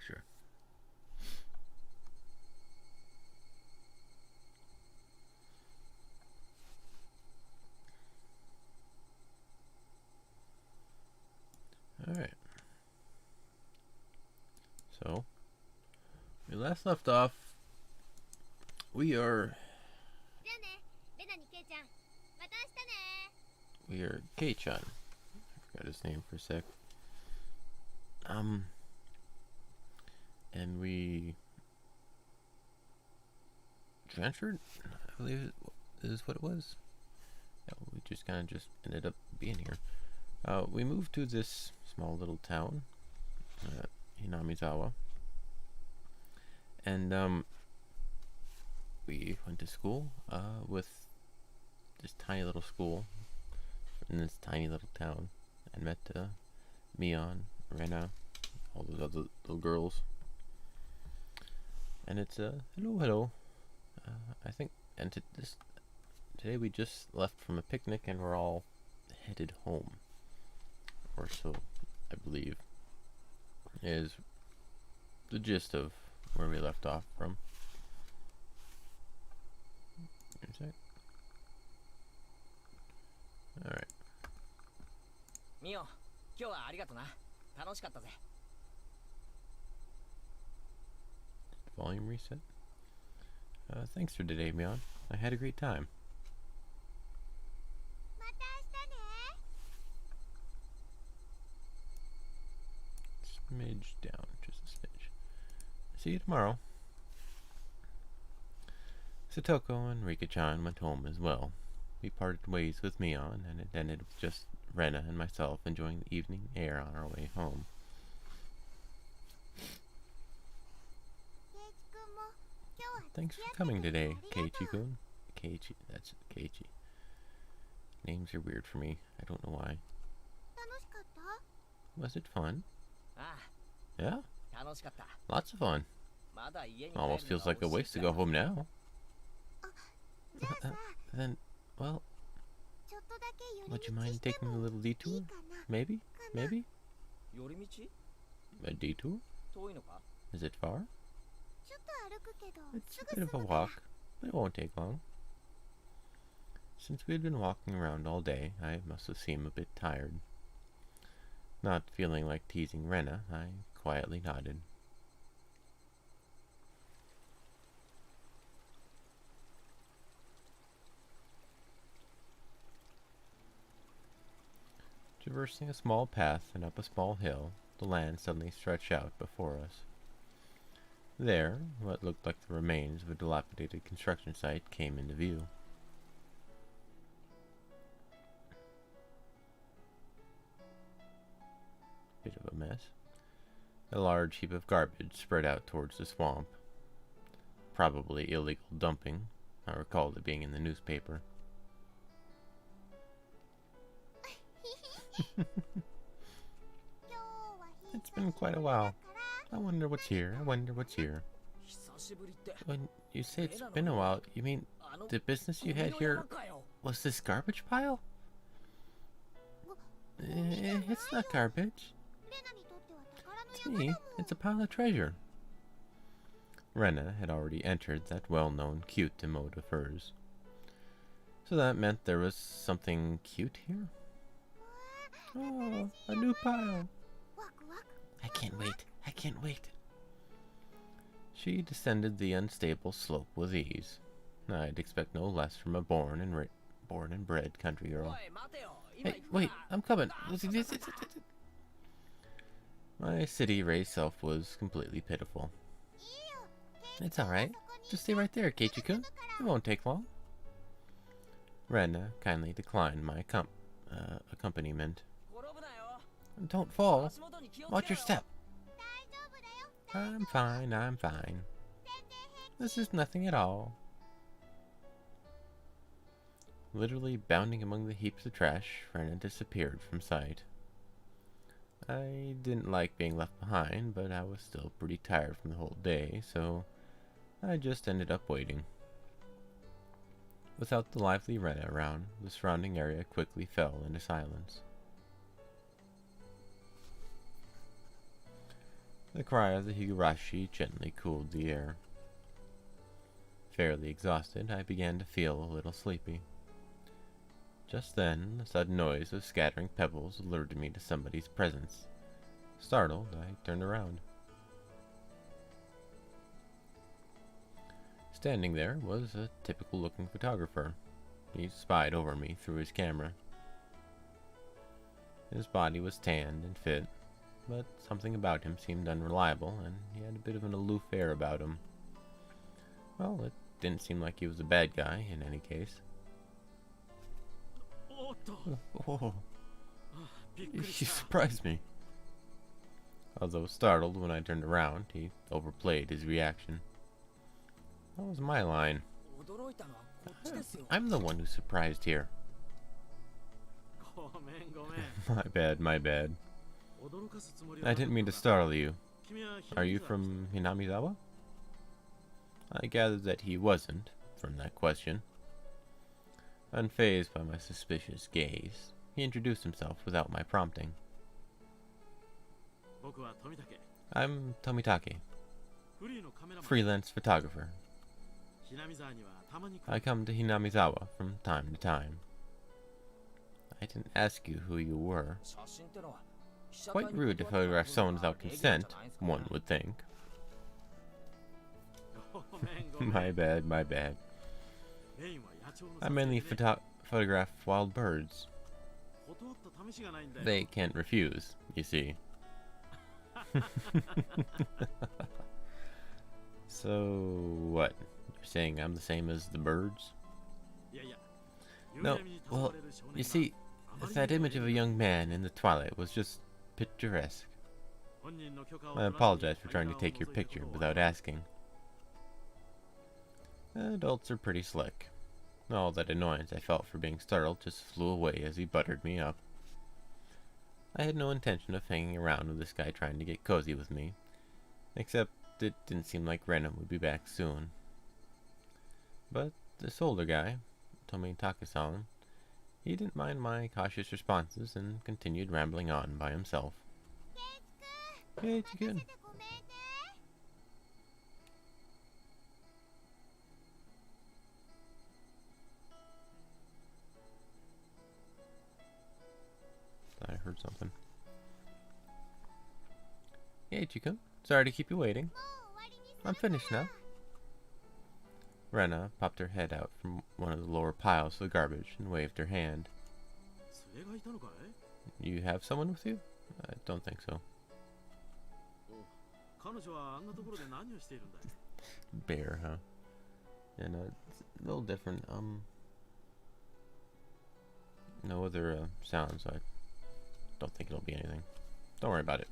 sure. Alright. So, we last left off. We are Kei-chan. I forgot his name for a sec. And we transferred, I believe is what it was. Yeah, we just kind of just ended up being here. We moved to this small little town, Hinamizawa, and we went to school with this tiny little school in this tiny little town, and met Mion, Rena, all those other little girls. And it's hello. I think, and today we just left from a picnic and we're all headed home, or so I believe is the gist of where we left off from. Alright. Mio, 今日はありがとな。楽しかったぜ。 Volume reset. Thanks for today, Mion. I had a great time. Smidge down, just a smidge. See you tomorrow. Satoko and Rika-chan went home as well. We parted ways with Mion, and it ended with just Rena and myself enjoying the evening air on our way home. Thanks for coming today, Keiichi-kun. Keiichi, that's Keiichi. Names are weird for me. I don't know why. Was it fun? Yeah? Lots of fun. Almost feels like a waste to go home now. Then, well, would you mind taking a little detour? Maybe? Maybe? A detour? Is it far? It's a bit of a walk, but it won't take long. Since we had been walking around all day, I must have seemed a bit tired. Not feeling like teasing Rena, I quietly nodded. Traversing a small path and up a small hill, the land suddenly stretched out before us. There, what looked like the remains of a dilapidated construction site came into view. Bit of a mess. A large heap of garbage spread out towards the swamp. Probably illegal dumping. I recalled it being in the newspaper. It's been quite a while. I wonder what's here. I wonder what's here. When you say it's been a while, you mean the business you had here was this garbage pile? It's not garbage. To me, it's a pile of treasure. Rena had already entered that well-known cute emote of hers. So that meant there was something cute here? Oh, a new pile. I can't wait. I can't wait. She descended the unstable slope with ease. I'd expect no less from a born and bred country girl. Hey, wait, I'm coming. My city-raised self was completely pitiful. It's alright. Just stay right there, Keiichi-kun. It won't take long. Rena kindly declined my accompaniment. Don't fall. Watch your step. I'm fine, I'm fine. This is nothing at all. Literally bounding among the heaps of trash, Rena disappeared from sight. I didn't like being left behind, but I was still pretty tired from the whole day, so I just ended up waiting. Without the lively Rena around, the surrounding area quickly fell into silence. The cry of the Higurashi gently cooled the air. Fairly exhausted, I began to feel a little sleepy. Just then, a sudden noise of scattering pebbles alerted me to somebody's presence. Startled, I turned around. Standing there was a typical-looking photographer. He spied over me through his camera. His body was tanned and fit, but something about him seemed unreliable, and he had a bit of an aloof air about him. Well, it didn't seem like he was a bad guy, in any case. Oh, he surprised me. Although startled when I turned around, he overplayed his reaction. That was my line. I'm the one who's surprised here. My bad. I didn't mean to startle you. Are you from Hinamizawa? I gathered that he wasn't, from that question. Unfazed by my suspicious gaze, he introduced himself without my prompting. I'm Tomitake, freelance photographer. I come to Hinamizawa from time to time. I didn't ask you who you were. Quite rude to photograph someone without consent, one would think. My bad. I mainly photograph wild birds. They can't refuse, you see. So, what? You're saying I'm the same as the birds? No, well, you see, that image of a young man in the twilight was just picturesque. I apologize for trying to take your picture without asking. Adults are pretty slick. All that annoyance I felt for being startled just flew away as he buttered me up. I had no intention of hanging around with this guy trying to get cozy with me, except it didn't seem like Rena would be back soon. But this older guy, Tomitake-san, he didn't mind my cautious responses and continued rambling on by himself. Keiichi-kun. I heard something. Keiichi-kun, sorry to keep you waiting. I'm finished now. Rena popped her head out from one of the lower piles of garbage and waved her hand. You have someone with you? I don't think so. Bear, huh? Yeah, no, it's a little different. No other sounds, so I don't think it'll be anything. Don't worry about it.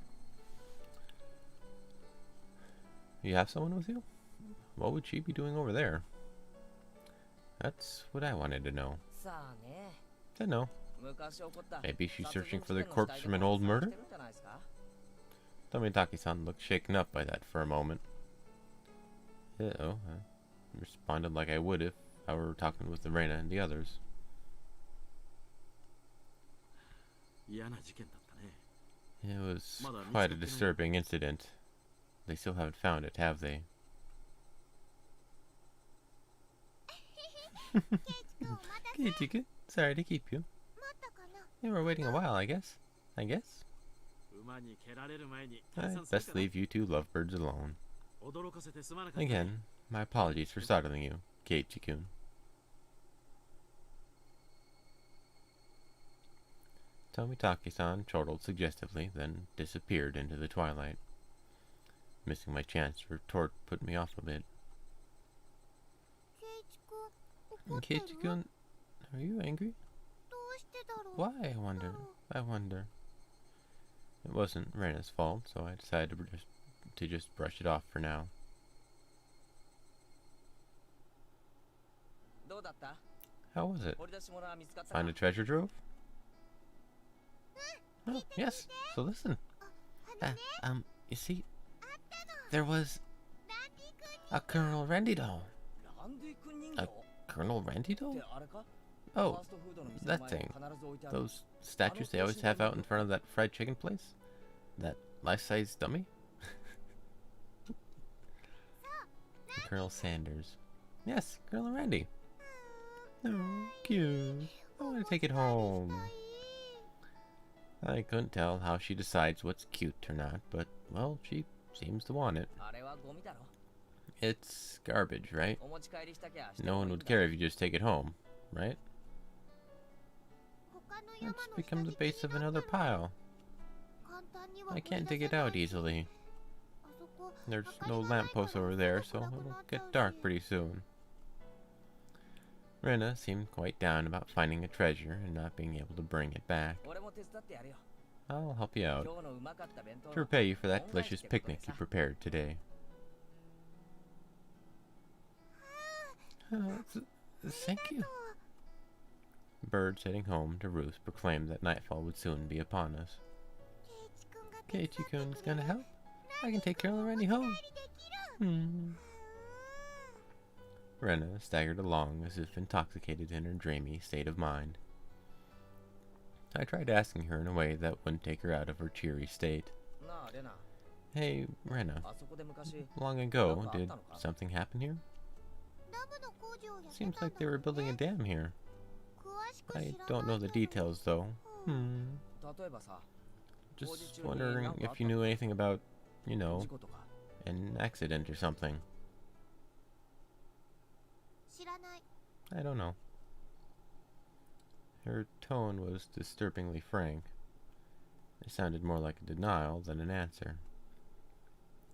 You have someone with you? What would she be doing over there? That's what I wanted to know. To know. Maybe she's searching for the corpse from an old murder? Tomitake-san looked shaken up by that for a moment. Uh-oh, I responded like I would if I were talking with Rena and the others. It was quite a disturbing incident. They still haven't found it, have they? Keiichi-kun, sorry to keep you. You were waiting a while, I guess. I'd best leave you two lovebirds alone. Again, my apologies for startling you, Keiichi-kun. Tomitake-san chortled suggestively, then disappeared into the twilight. Missing my chance to retort put me off a bit. Keiichi-kun, are you angry? Why, I wonder. It wasn't Rena's fault, so I decided to just brush it off for now. How was it? Find a treasure trove? Oh, yes. So listen. You see, there was a Colonel Rendido. A Colonel Rendido? Oh, that thing. Those statues they always have out in front of that fried chicken place? That life-size dummy? Colonel Sanders. Yes, Colonel Randy. Oh, cute. I want to take it home. I couldn't tell how she decides what's cute or not, but, well, she seems to want it. It's garbage, right? No one would care if you just take it home, right? It's become the base of another pile. I can't dig it out easily. There's no lamppost over there, so it'll get dark pretty soon. Rena seemed quite down about finding a treasure and not being able to bring it back. I'll help you out, to repay you for that delicious picnic you prepared today. Thank you. Birds heading home to roost proclaimed that nightfall would soon be upon us. Keiichi-kun's gonna help? I can take Colonel Randy home. Rena staggered along as if intoxicated in her dreamy state of mind. I tried asking her in a way that wouldn't take her out of her cheery state. Hey, Rena. Long ago, did something happen here? Seems like they were building a dam here. I don't know the details, though. Just wondering if you knew anything about, you know, an accident or something. I don't know. Her tone was disturbingly frank. It sounded more like a denial than an answer.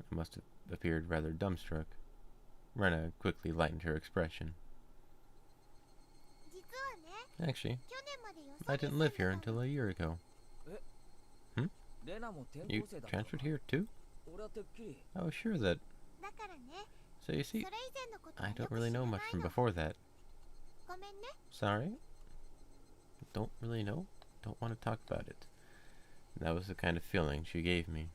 I must have appeared rather dumbstruck. Rena quickly lightened her expression. Actually, I didn't live here until a year ago. You transferred here too? I was sure that... So you see, I don't really know much from before that. Sorry? Don't really know? Don't want to talk about it. That was the kind of feeling she gave me.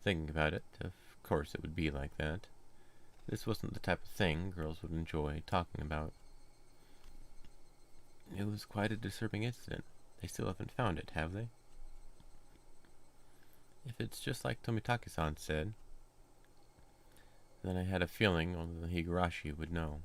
Thinking about it, of course it would be like that. This wasn't the type of thing girls would enjoy talking about. It was quite a disturbing incident. They still haven't found it, have they? If it's just like Tomitake-san said, then I had a feeling only the Higurashi would know.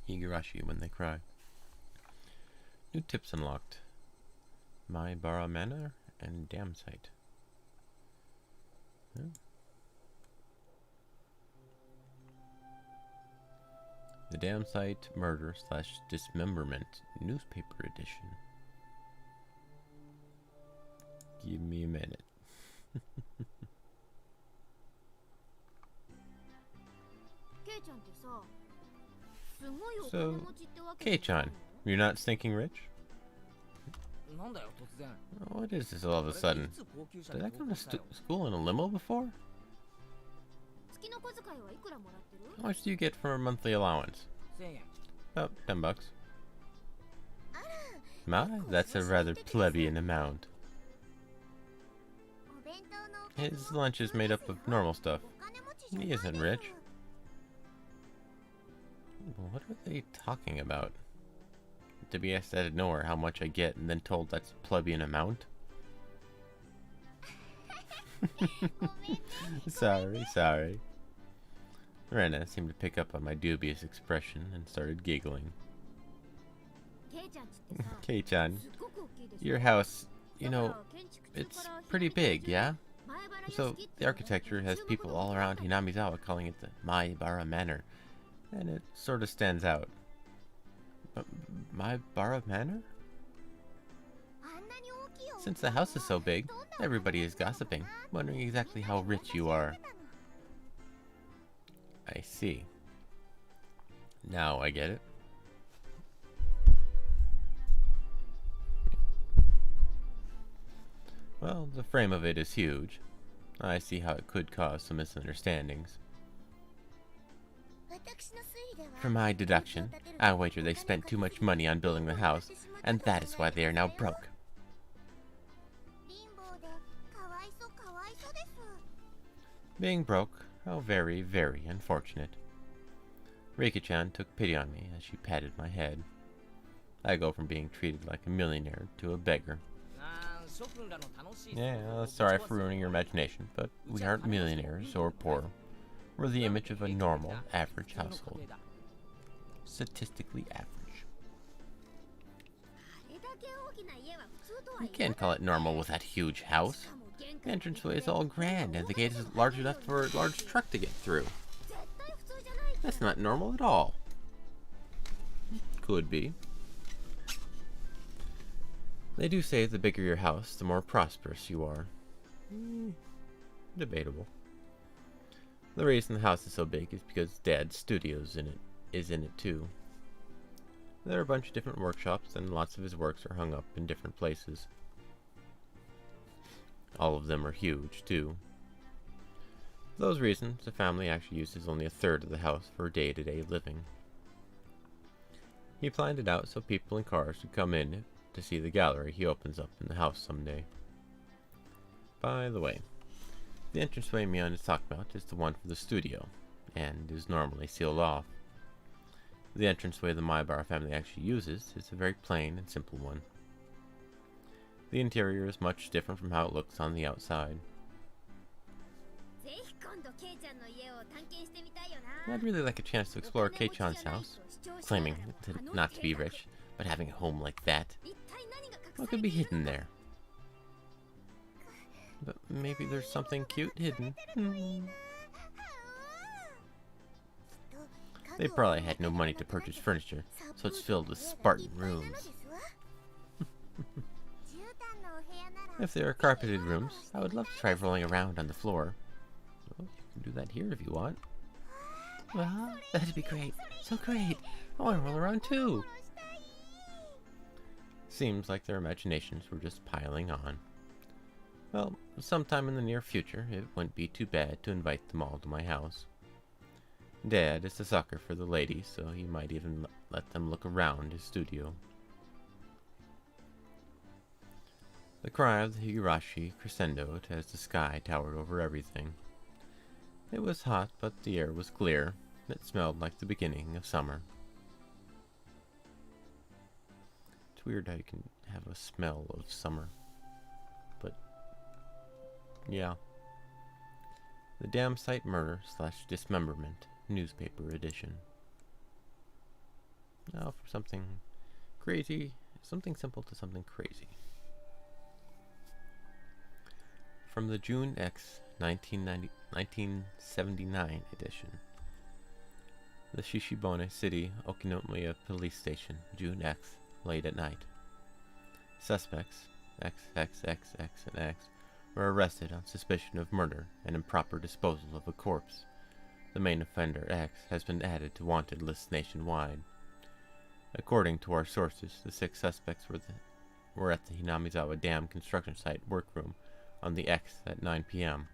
Higurashi when they cry. New tips unlocked. Maibara Manor and Dam Site. The Dam Site Murder / Dismemberment Newspaper Edition. Give me a minute. So, Kei-chan, you're not stinking rich? What is this all of a sudden? Did I come to school in a limo before? How much do you get for a monthly allowance? About $10. My, that's a rather plebeian amount. His lunch is made up of normal stuff. He isn't rich. What are they talking about? To be asked out of nowhere how much I get and then told that's a plebeian amount? Sorry. Rena seemed to pick up on my dubious expression and started giggling. Kei-chan, your house, you know, it's pretty big, yeah? So the architecture has people all around Hinamizawa calling it the Maibara Manor, and it sort of stands out. Maibara Manor? Since the house is so big, everybody is gossiping, wondering exactly how rich you are. I see. Now I get it. Well, the frame of it is huge. I see how it could cause some misunderstandings. From my deduction, I wager they spent too much money on building the house, and that is why they are now broke. Being broke, how very, very unfortunate. Rika-chan took pity on me as she patted my head. I go from being treated like a millionaire to a beggar. Yeah, sorry for ruining your imagination, but we aren't millionaires or poor. We're the image of a normal, average household. Statistically average. You can't call it normal with that huge house. The entranceway is all grand, and the gate is large enough for a large truck to get through. That's not normal at all. Could be. They do say the bigger your house, the more prosperous you are. Debatable. The reason the house is so big is because Dad's studio's is in it too. There are a bunch of different workshops, and lots of his works are hung up in different places. All of them are huge, too. For those reasons, the family actually uses only a third of the house for day-to-day living. He planned it out so people and cars could come in to see the gallery he opens up in the house someday. By the way, the entranceway Mion is talking about is the one for the studio, and is normally sealed off. The entranceway the Maibara family actually uses is a very plain and simple one. The interior is much different from how it looks on the outside. I'd really like a chance to explore Kei-chan's house, claiming not to be rich, but having a home like that. What could be hidden there? But maybe there's something cute hidden. They probably had no money to purchase furniture, so it's filled with Spartan rooms. If there are carpeted rooms, I would love to try rolling around on the floor. Well, you can do that here if you want. Well, that'd be great. So great. I want to roll around too. Seems like their imaginations were just piling on. Well, sometime in the near future, it wouldn't be too bad to invite them all to my house. Dad is a sucker for the ladies, so he might even let them look around his studio. The cry of the Higurashi crescendoed as the sky towered over everything. It was hot, but the air was clear. It smelled like the beginning of summer. It's weird how you can have a smell of summer. But, yeah. The Damn Site Murder / Dismemberment Newspaper Edition. Now for something crazy, something simple to something crazy. From the June X 1979 edition. The Shishibone City Okinonomiya Police Station, June X, late at night. Suspects, XXXX and X, were arrested on suspicion of murder and improper disposal of a corpse. The main offender, X, has been added to wanted lists nationwide. According to our sources, the 6 suspects were at the Hinamizawa Dam construction site workroom on the X at 9 p.m.,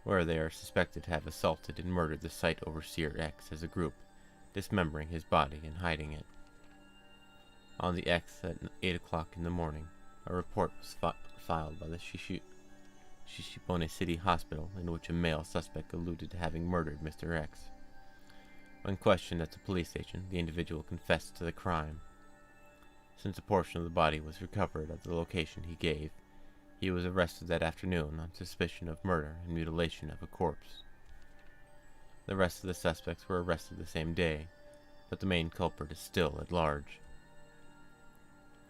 where they are suspected to have assaulted and murdered the site overseer X as a group, dismembering his body and hiding it. On the X at 8 o'clock in the morning, a report was filed by the Shishibone City Hospital in which a male suspect alluded to having murdered Mr. X. When questioned at the police station, the individual confessed to the crime. Since a portion of the body was recovered at the location he gave, he was arrested that afternoon on suspicion of murder and mutilation of a corpse. The rest of the suspects were arrested the same day, but the main culprit is still at large.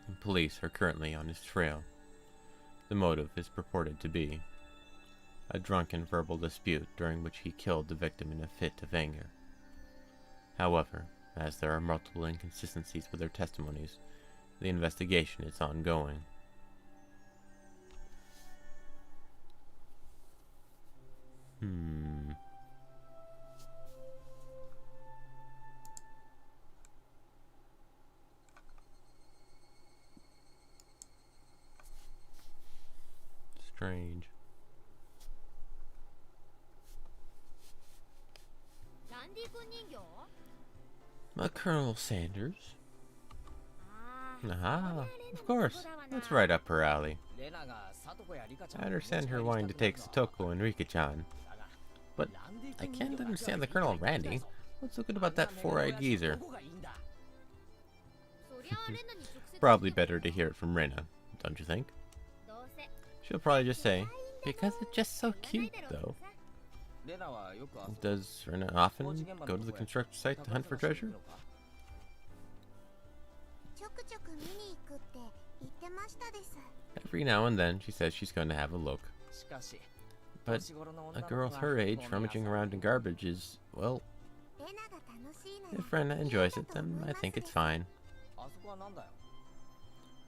And police are currently on his trail. The motive is purported to be a drunken verbal dispute during which he killed the victim in a fit of anger. However, as there are multiple inconsistencies with their testimonies, the investigation is ongoing. Strange. Colonel Sanders? Aha, of course. That's right up her alley. I understand her wanting to take Satoko and Rika-chan, but I can't understand the Colonel and Randy. What's so good about that four-eyed geezer? Probably better to hear it from Rena, don't you think? She'll probably just say, because it's just so cute, though. Does Rena often go to the construction site to hunt for treasure? Every now and then she says she's going to have a look. But a girl her age rummaging around in garbage is, well, if Rena enjoys it, then I think it's fine.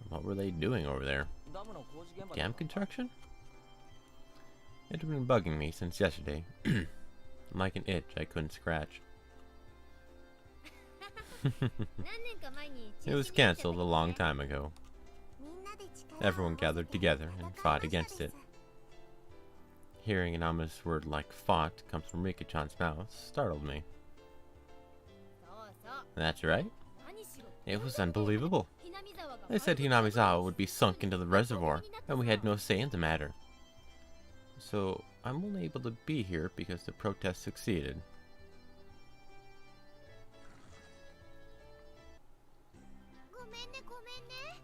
What were they doing over there? Dam construction? It had been bugging me since yesterday. Like an itch I couldn't scratch. It was cancelled a long time ago. Everyone gathered together and fought against it. Hearing an ominous word like fought come from Rika-chan's mouth startled me. That's right. It was unbelievable. They said Hinamizawa would be sunk into the reservoir, and we had no say in the matter. So, I'm only able to be here because the protest succeeded.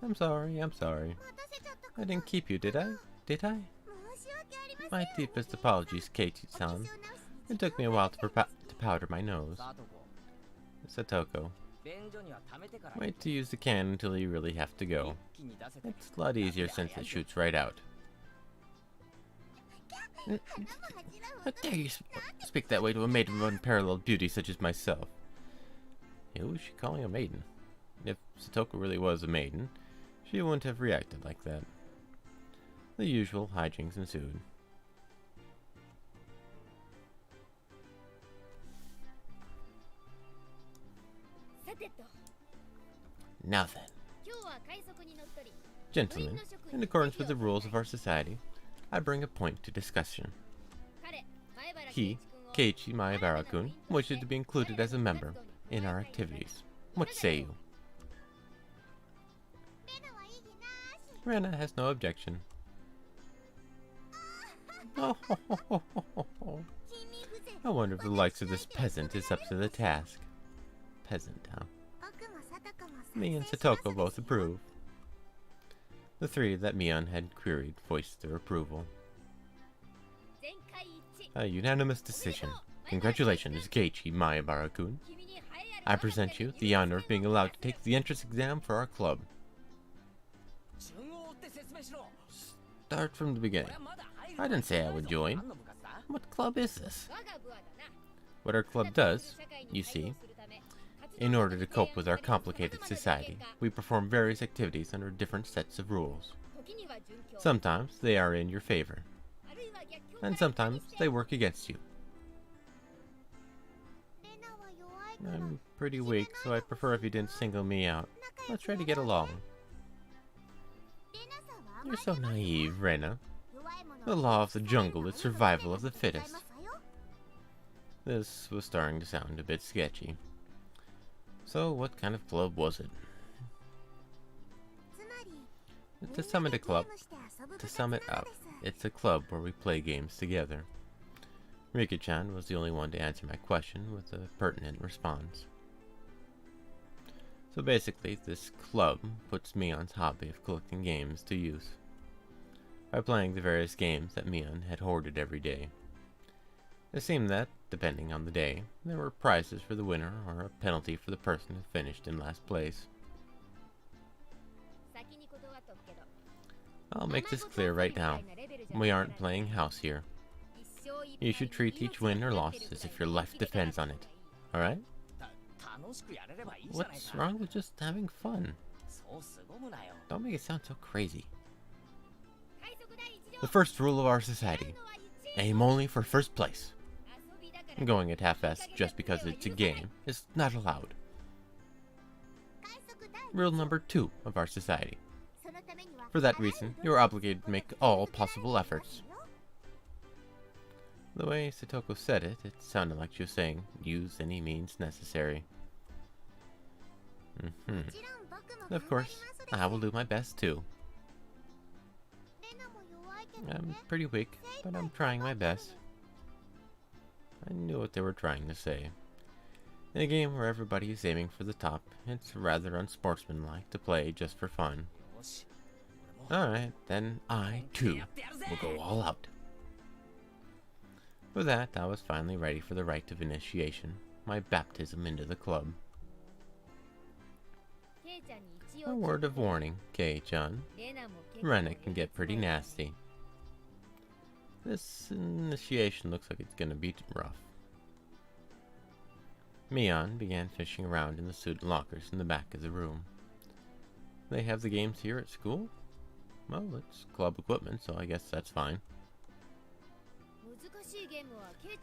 I'm sorry. I didn't keep you, did I? Did I? My deepest apologies, Keiichi-san. It took me a while to powder my nose. Satoko. Wait to use the can until you really have to go. It's a lot easier since it shoots right out. How dare you speak that way to a maiden of unparalleled beauty such as myself? Who was she calling a maiden? If Satoko really was a maiden, she wouldn't have reacted like that. The usual hijinks ensued. Now then. Gentlemen, in accordance with the rules of our society, I bring a point to discussion. He, Keiichi Maebara-kun, wishes to be included as a member in our activities. What say you? Rena has no objection. Oh, I wonder if the likes of this peasant is up to the task. Peasant, huh? Me and Satoko both approve. The three that Mion had queried voiced their approval. A unanimous decision. Congratulations, Keiichi Maebara-kun. I present you the honor of being allowed to take the entrance exam for our club. Start from the beginning. I didn't say I would join. What club is this? What our club does, you see, in order to cope with our complicated society, we perform various activities under different sets of rules. Sometimes they are in your favor, and sometimes they work against you. I'm pretty weak, so I'd prefer if you didn't single me out. Let's try to get along. You're so naive, Rena. The law of the jungle is survival of the fittest. This was starting to sound a bit sketchy. So, what kind of club was it? To sum it up, it's a club where we play games together. Rika-chan was the only one to answer my question with a pertinent response. So basically, this club puts Mion's hobby of collecting games to use by playing the various games that Mion had hoarded every day. It seemed that, depending on the day, there were prizes for the winner or a penalty for the person who finished in last place. I'll make this clear right now. We aren't playing house here. You should treat each win or loss as if your life depends on it. Alright? What's wrong with just having fun? Don't make it sound so crazy. The first rule of our society. Aim only for first place. Going at half-assed just because it's a game is not allowed. Rule number 2 of our society. For that reason, you are obligated to make all possible efforts. The way Satoko said it, it sounded like she was saying, use any means necessary. Of course, I will do my best too. I'm pretty weak, but I'm trying my best. I knew what they were trying to say. In a game where everybody is aiming for the top, it's rather unsportsmanlike to play just for fun. Alright, then I, too, will go all out. With that, I was finally ready for the rite of initiation, my baptism into the club. A word of warning, Kei-chan. Rena can get pretty nasty. This initiation looks like it's gonna be rough. Mion began fishing around in the student lockers in the back of the room. They have the games here at school? Well, it's club equipment, so I guess that's fine.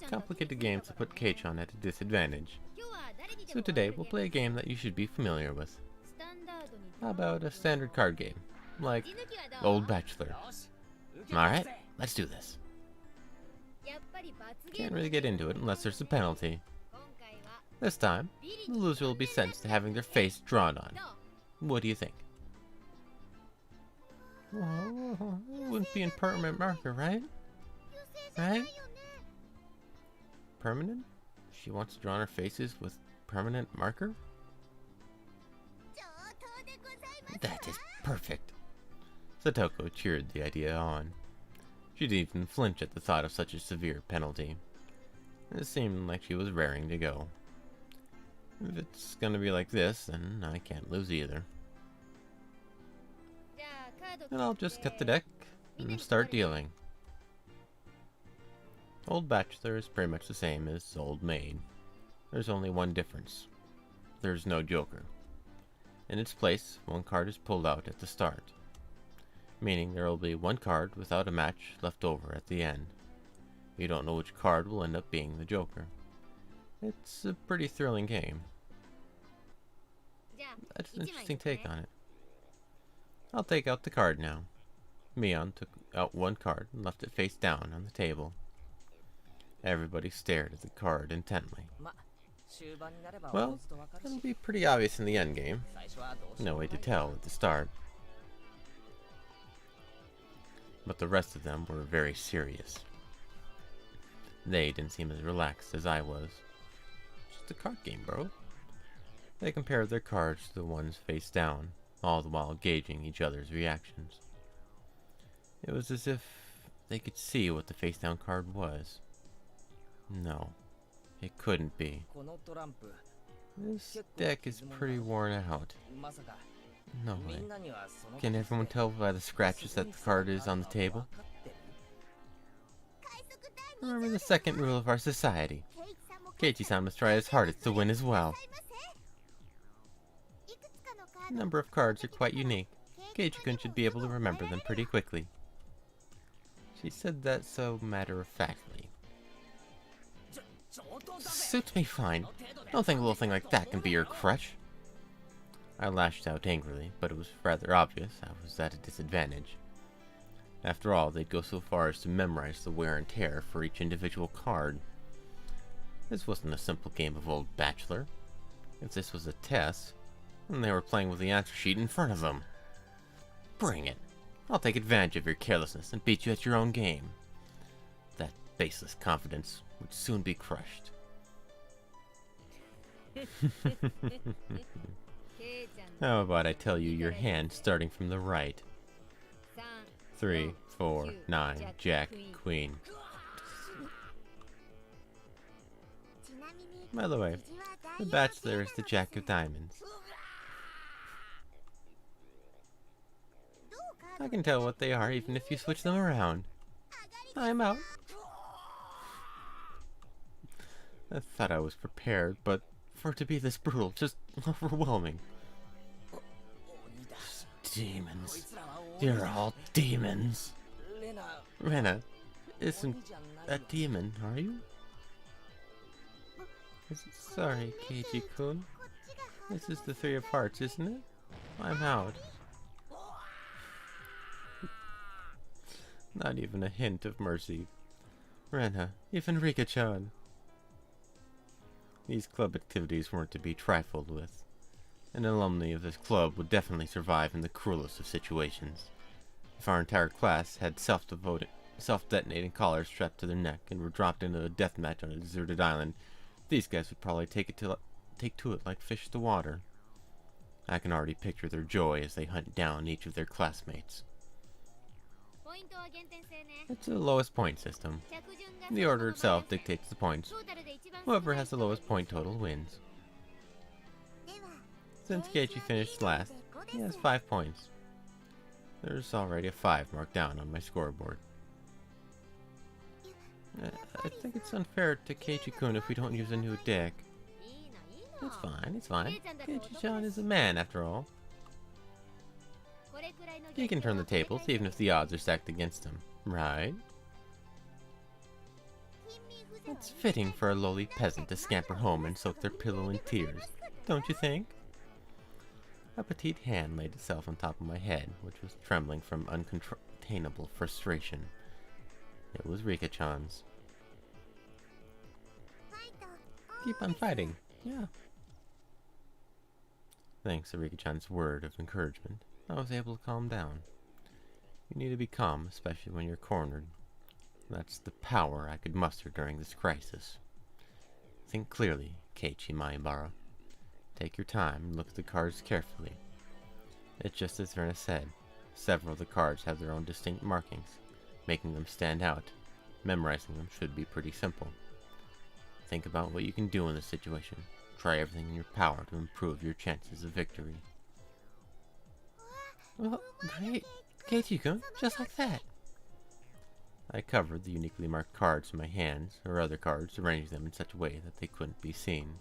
Complicated games to put Kei-chan at a disadvantage. So today, we'll play a game that you should be familiar with. How about a standard card game, like Old Bachelor? Alright, let's do this. Can't really get into it unless there's a penalty. This time, the loser will be sentenced to having their face drawn on. What do you think? Well, it wouldn't be in permanent marker, right? Right? Permanent? She wants to draw on her faces with permanent marker? That is perfect. Satoko cheered the idea on. She didn't even flinch at the thought of such a severe penalty. It seemed like she was raring to go. If it's gonna be like this, then I can't lose either. And I'll just cut the deck and start dealing. Old Bachelor is pretty much the same as Old Maid. There's only one difference. There's no Joker. In its place, one card is pulled out at the start, meaning there will be one card without a match left over at the end. You don't know which card will end up being the Joker. It's a pretty thrilling game. That's an interesting take on it. I'll take out the card now. Mion took out one card and left it face down on the table. Everybody stared at the card intently. Well, it'll be pretty obvious in the endgame. No way to tell at the start. But the rest of them were very serious. They didn't seem as relaxed as I was. Just a card game, bro. They compared their cards to the ones face down, all the while gauging each other's reactions. It was as if they could see what the face down card was. No, it couldn't be. This deck is pretty worn out. No way. Can everyone tell by the scratches that the card is on the table? Remember the second rule of our society. Keiichi-san must try his hardest to win as well. The number of cards are quite unique. Keiichi-kun should be able to remember them pretty quickly. She said that so matter-of-factly. Suits me fine. Don't think a little thing like that can be your crutch. I lashed out angrily, but it was rather obvious I was at a disadvantage. After all, they'd go so far as to memorize the wear and tear for each individual card. This wasn't a simple game of Old Bachelor. If this was a test, then they were playing with the answer sheet in front of them. Bring it. I'll take advantage of your carelessness and beat you at your own game. That baseless confidence would soon be crushed. How about I tell you your hand starting from the right? 3, 4, 9, Jack, Queen. By the way, the Bachelor is the Jack of Diamonds. I can tell what they are even if you switch them around. I'm out. I thought I was prepared, but for it to be this brutal, just overwhelming. Demons. You're all demons. Rena isn't a demon, are you? Sorry, Keiichi-kun. This is the 3 of Hearts, isn't it? I'm out. Not even a hint of mercy. Rena, even Rika-chan. These club activities weren't to be trifled with. An alumni of this club would definitely survive in the cruelest of situations. If our entire class had self-detonating collars strapped to their neck and were dropped into a death match on a deserted island, these guys would probably take to it like fish to water. I can already picture their joy as they hunt down each of their classmates. It's a lowest point system. The order itself dictates the points. Whoever has the lowest point total wins. Since Keiichi finished last, he has 5 points. There's already a 5 marked down on my scoreboard. I think it's unfair to Keiichi-kun if we don't use a new deck. It's fine, it's fine. Keiichi-chan is a man, after all. He can turn the tables, even if the odds are stacked against him, right? It's fitting for a lowly peasant to scamper home and soak their pillow in tears, don't you think? A petite hand laid itself on top of my head, which was trembling from uncontainable frustration. It was Rika-chan's. Keep on fighting, yeah. Thanks to Rika-chan's word of encouragement, I was able to calm down. You need to be calm, especially when you're cornered. That's the power I could muster during this crisis. Think clearly, Keiichi Maibara. Take your time and look at the cards carefully. It's just as Verna said. Several of the cards have their own distinct markings, making them stand out. Memorizing them should be pretty simple. Think about what you can do in this situation. Try everything in your power to improve your chances of victory. Oh, great! Keiichi-kun, just like that! I covered the uniquely marked cards in my hands, or other cards, arranging them in such a way that they couldn't be seen.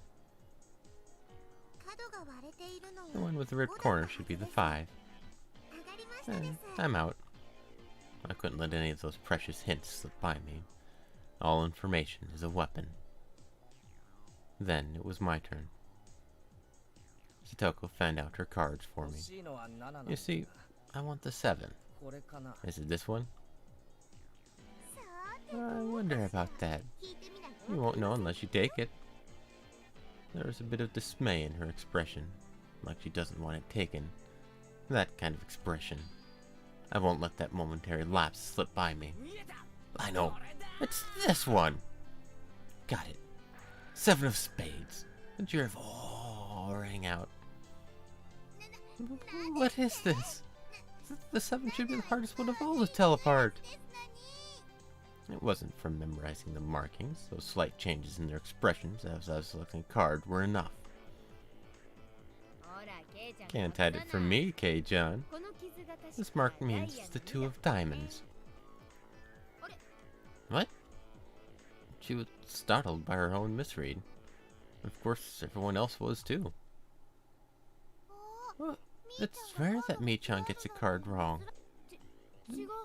The one with the ripped corner should be the 5. And I'm out. I couldn't let any of those precious hints slip by me. All information is a weapon. Then it was my turn. Satoko fanned out her cards for me. You see, I want the 7. Is it this one? I wonder about that. You won't know unless you take it. There was a bit of dismay in her expression, like she doesn't want it taken. That kind of expression. I won't let that momentary lapse slip by me. I know. It's this one. Got it. 7 of spades. The jury of all rang out. What is this? The 7 should be the hardest one of all to tell apart. It wasn't from memorizing the markings. Those slight changes in their expressions as I was selecting a card were enough. Can't hide it from me, Kei-chan. This mark means it's the 2 of diamonds. What? She was startled by her own misread. Of course, everyone else was too. Well, it's rare that Mi-chan gets a card wrong.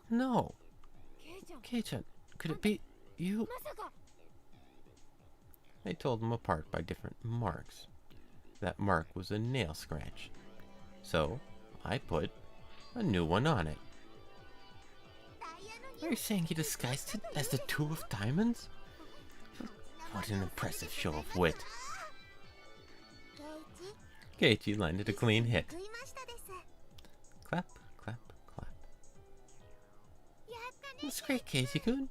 No. Kei-chan, could it be you? They told them apart by different marks. That mark was a nail scratch. So, I put a new one on it. Are you saying he disguised it as the 2 of diamonds? What an impressive show of wit. Keiichi landed a clean hit. Clap, clap, clap. That's great, Keiichi-kun.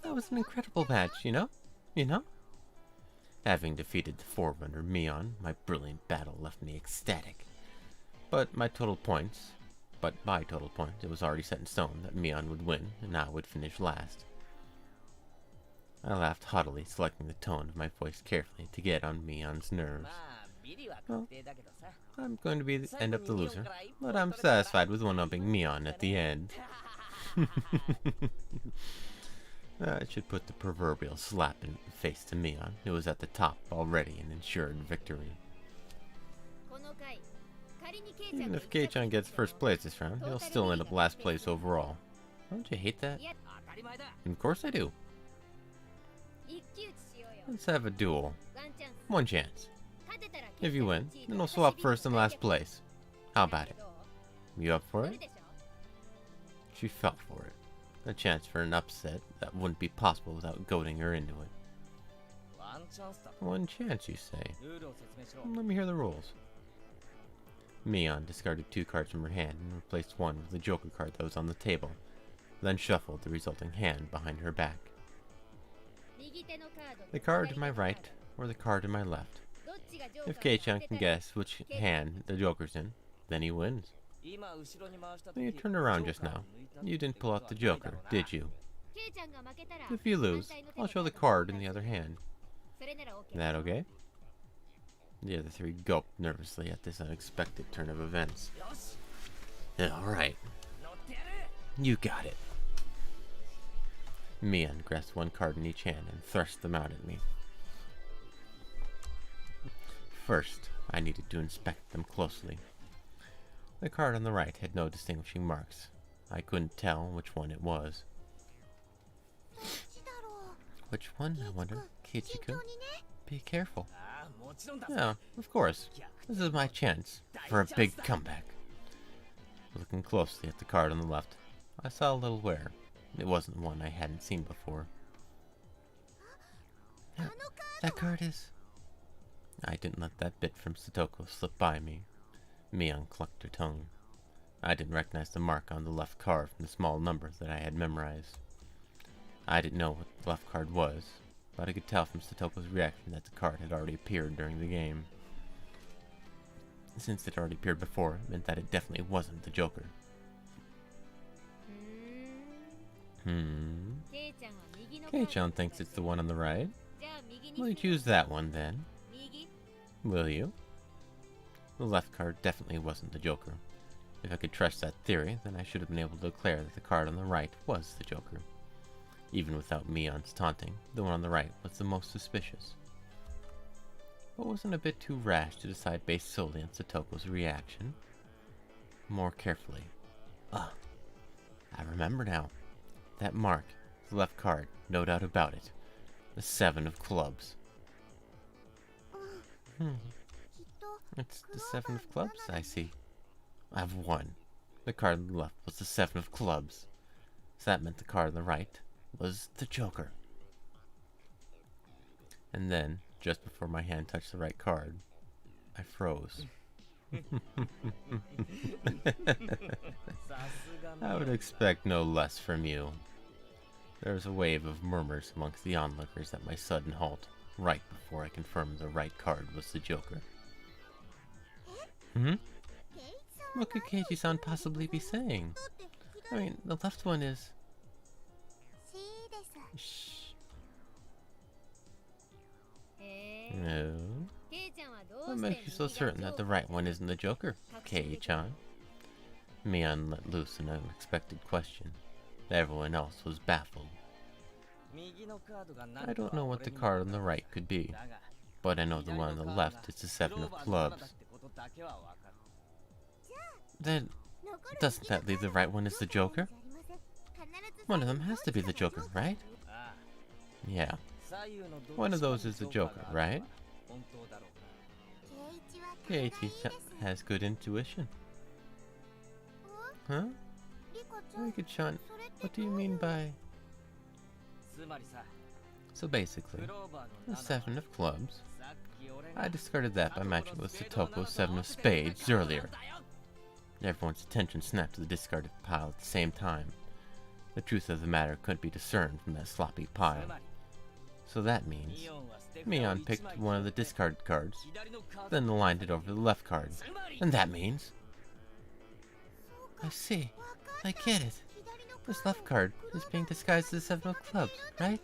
That was an incredible match, you know? Having defeated the Forerunner Mion, my brilliant battle left me ecstatic. But by total points, it was already set in stone that Mion would win, and I would finish last. I laughed haughtily, selecting the tone of my voice carefully to get on Mion's nerves. Well, I'm going to end up the loser, but I'm satisfied with one-upping Mion at the end. I should put the proverbial slap in the face to Mion, who was at the top already and ensured victory. Even if Kei-chan gets first place this round, he'll still end up last place overall. Don't you hate that? Of course I do. Let's have a duel. One chance. If you win, then we'll swap first and last place. How about it? You up for it? She fell for it. A chance for an upset that wouldn't be possible without goading her into it. One chance, you say? Let me hear the rules. Mion discarded 2 cards from her hand and replaced one with the Joker card that was on the table, then shuffled the resulting hand behind her back. The card to my right or the card to my left. If Kei-chan can guess which hand the Joker's in, then he wins. When you turned around just now, you didn't pull out the Joker, did you? If you lose, I'll show the card in the other hand. That okay? The other 3 gulped nervously at this unexpected turn of events. Alright. You got it. Mion grasped 1 card in each hand and thrust them out at me. First, I needed to inspect them closely. The card on the right had no distinguishing marks. I couldn't tell which one it was. Which one, I wonder? Keiichi-kun? Be careful. Yeah, of course. This is my chance for a big comeback. Looking closely at the card on the left, I saw a little wear. It wasn't one I hadn't seen before. That card is... I didn't let that bit from Satoko slip by me. Mion clucked her tongue. I didn't recognize the mark on the left card from the small number that I had memorized. I didn't know what the left card was, but I could tell from Satoko's reaction that the card had already appeared during the game. Since it already appeared before, it meant that it definitely wasn't the Joker. Kei-chan thinks it's the one on the right. Will you choose that one then? Will you? The left card definitely wasn't the Joker. If I could trust that theory, then I should have been able to declare that the card on the right was the Joker. Even without Mion's taunting, the one on the right was the most suspicious. But wasn't a bit too rash to decide based solely on Satoko's reaction? More carefully. Ah, I remember now. That mark, the left card, no doubt about it. The 7 of clubs. It's the 7 of clubs, I see. I've won. The card on the left was the 7 of clubs. So that meant the card on the right was the Joker. And then, just before my hand touched the right card, I froze. I would expect no less from you. There was a wave of murmurs amongst the onlookers at my sudden halt, right before I confirmed the right card was the Joker. What could Keiichi-san possibly be saying? I mean, the left one is... Shh. No. What makes you so certain that the right one isn't the Joker, Kei-chan? Mion let loose an unexpected question. Everyone else was baffled. I don't know what the card on the right could be, but I know the one on the left is the 7 of clubs. Then, doesn't that leave the right one as the Joker? One of them has to be the Joker, right? Yeah. One of those is the Joker, right? Keiichi has good intuition. Huh? Rika-chan, what do you mean by... So basically, the 7 of clubs. I discarded that by matching with Satoko's 7 of spades earlier. Everyone's attention snapped to the discarded pile at the same time. The truth of the matter couldn't be discerned from that sloppy pile. So that means Mion picked one of the discarded cards, then aligned it over the left card. And that means... I see. I get it. This left card is being disguised as the 7 of clubs, right?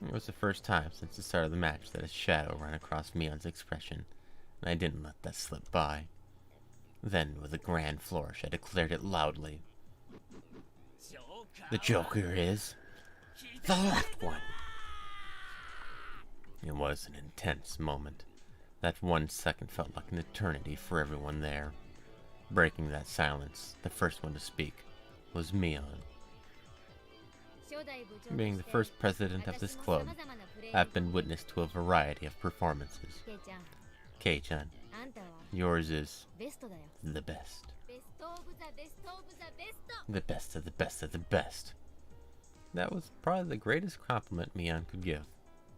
It was the first time since the start of the match that a shadow ran across Mion's expression, and I didn't let that slip by. Then, with a grand flourish, I declared it loudly. The Joker is... the left one! It was an intense moment. That 1 second felt like an eternity for everyone there. Breaking that silence, the first one to speak was Mion. Being the first president of this club, I've been witness to a variety of performances. Kei-chan, yours is the best. The best of the best of the best. That was probably the greatest compliment Mion could give.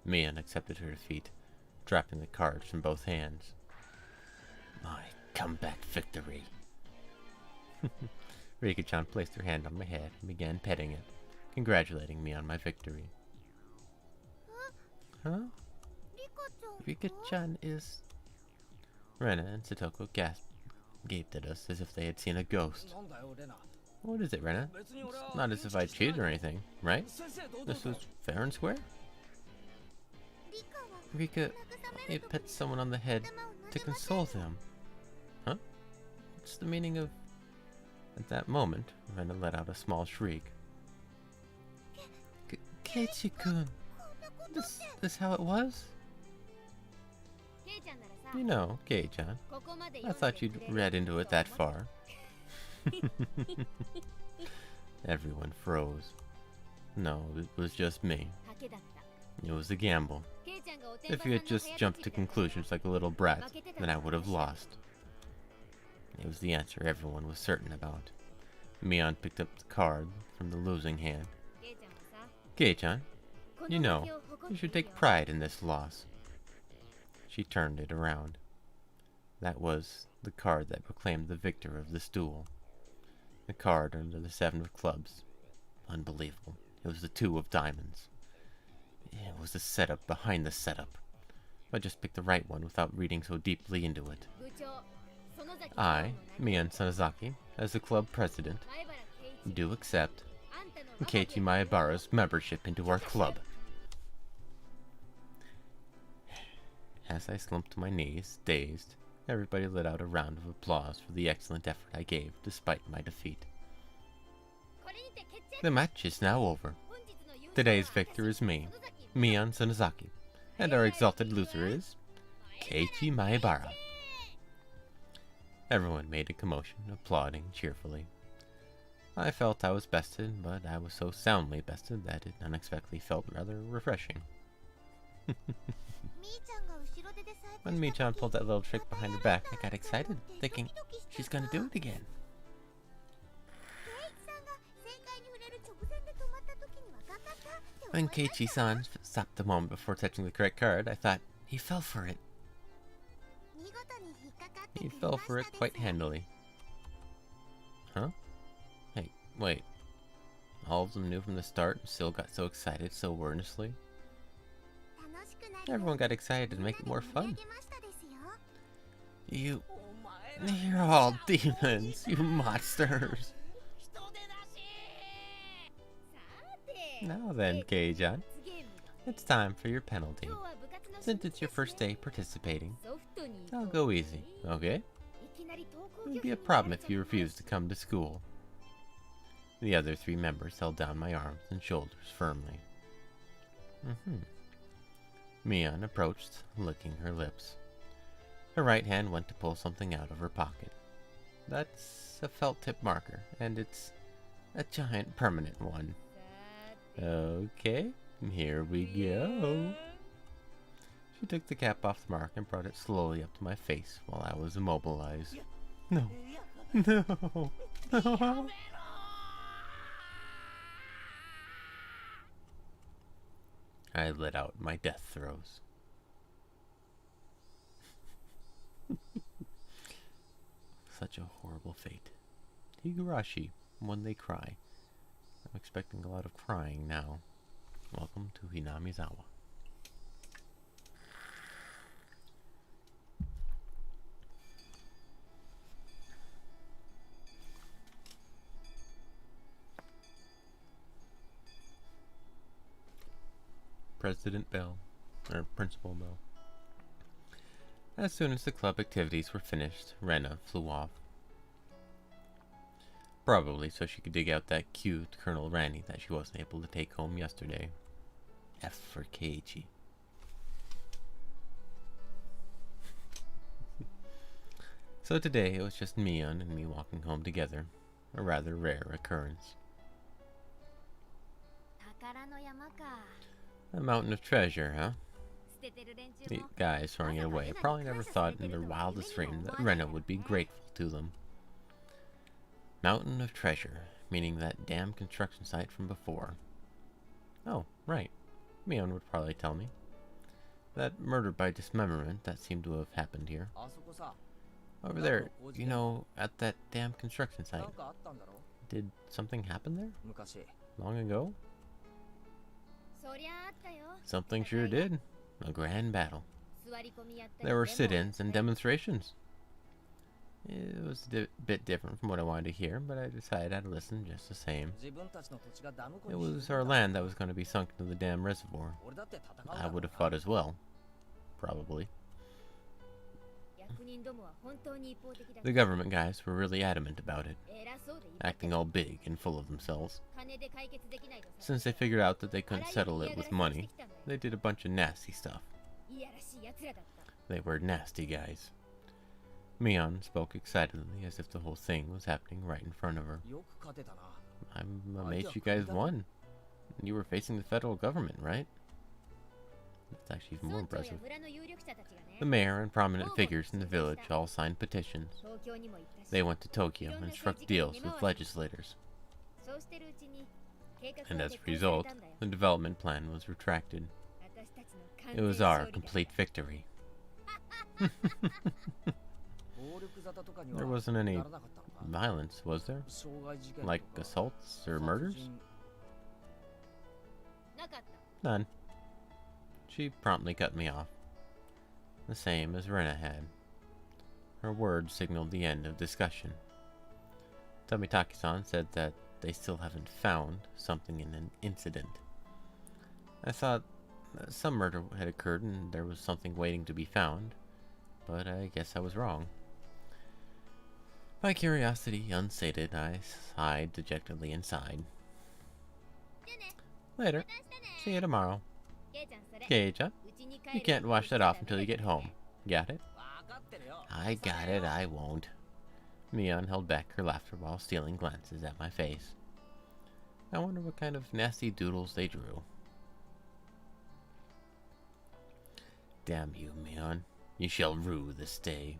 Mion accepted her defeat, dropping the cards from both hands. My comeback victory. Rika-chan placed her hand on my head and began petting it, congratulating me on my victory. Huh? Rika-chan is... Rena and Satoko gaped at us as if they had seen a ghost. What is it, Rena? It's not as if I cheated or anything, right? This was fair and square? Rika, I pet someone on the head to console them. Huh? What's the meaning of... At that moment, Rena let out a small shriek. Keiichi-kun! This how it was? You know, Kei-chan, I thought you'd read into it that far. Everyone froze. No, it was just me. It was a gamble. If you had just jumped to conclusions like a little brat, then I would have lost. It was the answer everyone was certain about. Mion picked up the card from the losing hand. Kei-chan, you know, you should take pride in this loss. She turned it around. That was the card that proclaimed the victor of this duel. The card under the 7 of clubs. Unbelievable. It was the 2 of diamonds. It was the setup behind the setup. I just picked the right one without reading so deeply into it. I, Mion Sonozaki, as the club president, do accept Keiichi Maebara's membership into our club. As I slumped to my knees, dazed, everybody let out a round of applause for the excellent effort I gave despite my defeat. The match is now over. Today's victor is me, Mion Sonozaki, and our exalted loser is Keiichi Maebara. Everyone made a commotion, applauding cheerfully. I felt I was bested, but I was so soundly bested that it unexpectedly felt rather refreshing. When Mii-chan pulled that little trick behind her back, I got excited, thinking she's gonna do it again. When Keiichi-san stopped a moment before touching the correct card, I thought he fell for it. He fell for it quite handily. Huh? Hey, wait. All of them knew from the start and still got so excited so earnestly? Everyone got excited to make it more fun. You're all demons, you monsters. Now then, Kei-chan, it's time for your penalty. Since it's your first day participating, I'll go easy, okay? It would be a problem if you refuse to come to school. The other 3 members held down my arms and shoulders firmly. Mion approached, licking her lips. Her right hand went to pull something out of her pocket. That's a felt tip marker, and it's a giant permanent one. Okay, here we go. She took the cap off the mark and brought it slowly up to my face while I was immobilized. No. No. No. I let out my death throes. Such a horrible fate. Higurashi, when they cry. I'm expecting a lot of crying now. Welcome to Hinamizawa. President Bell, or Principal Bell. As soon as the club activities were finished, Rena flew off. Probably so she could dig out that cute Colonel Randy that she wasn't able to take home yesterday. F for Keiichi. So today it was just Mion and me walking home together, a rather rare occurrence. A mountain of treasure, huh? The guys throwing it away probably never thought in their wildest dream that Rena would be grateful to them. Mountain of treasure, meaning that damn construction site from before. Oh, right. Mion would probably tell me. That murder by dismemberment that seemed to have happened here. Over there, you know, at that damn construction site. Did something happen there? Long ago? Something sure did. A grand battle. There were sit-ins and demonstrations. It was a bit different from what I wanted to hear, but I decided I'd listen just the same. It was our land that was going to be sunk into the damn reservoir. I would have fought as well. Probably. The government guys were really adamant about it, acting all big and full of themselves. Since they figured out that they couldn't settle it with money, they did a bunch of nasty stuff. They were nasty guys. Mion spoke excitedly as if the whole thing was happening right in front of her. I'm amazed you guys won. You were facing the federal government, right? That's actually even more impressive. The mayor and prominent figures in the village all signed petitions. They went to Tokyo and struck deals with legislators. And as a result, the development plan was retracted. It was our complete victory. There wasn't any violence, was there? Like assaults or murders? None. She promptly cut me off. The same as Rena had. Her words signaled the end of discussion. Tomitaki-san said that they still haven't found something in an incident. I thought some murder had occurred and there was something waiting to be found, but I guess I was wrong. My curiosity unsated, I sighed dejectedly and sighed. Later. See you tomorrow. Geisha, you can't wash that off until you get home. Got it? I got it, I won't. Mion held back her laughter while stealing glances at my face. I wonder what kind of nasty doodles they drew. Damn you, Mion. You shall rue this day.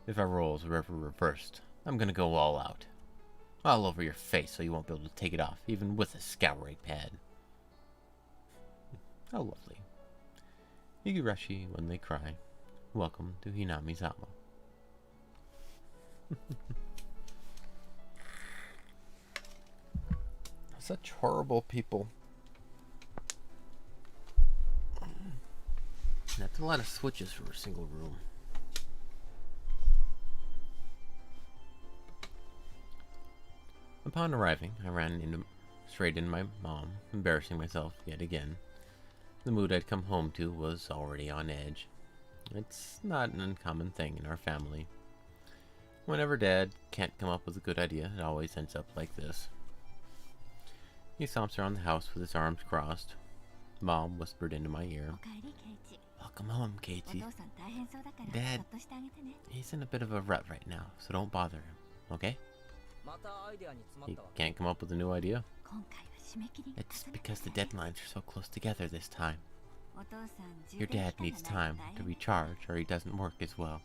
If our roles are ever reversed, I'm gonna go all out. All over your face so you won't be able to take it off, even with a scouring pad. How lovely. Higurashi when they cry. Welcome to Hinami-zama. Such horrible people. That's a lot of switches for a single room. Upon arriving, I ran straight into my mom, embarrassing myself yet again. The mood I'd come home to was already on edge. It's not an uncommon thing in our family. Whenever Dad can't come up with a good idea, it always ends up like this. He stomps around the house with his arms crossed. Mom whispered into my ear, "Welcome home, Keiichi. Dad, he's in a bit of a rut right now, so don't bother him, okay?" He can't come up with a new idea? It's because the deadlines are so close together this time. Your dad needs time to recharge or he doesn't work as well.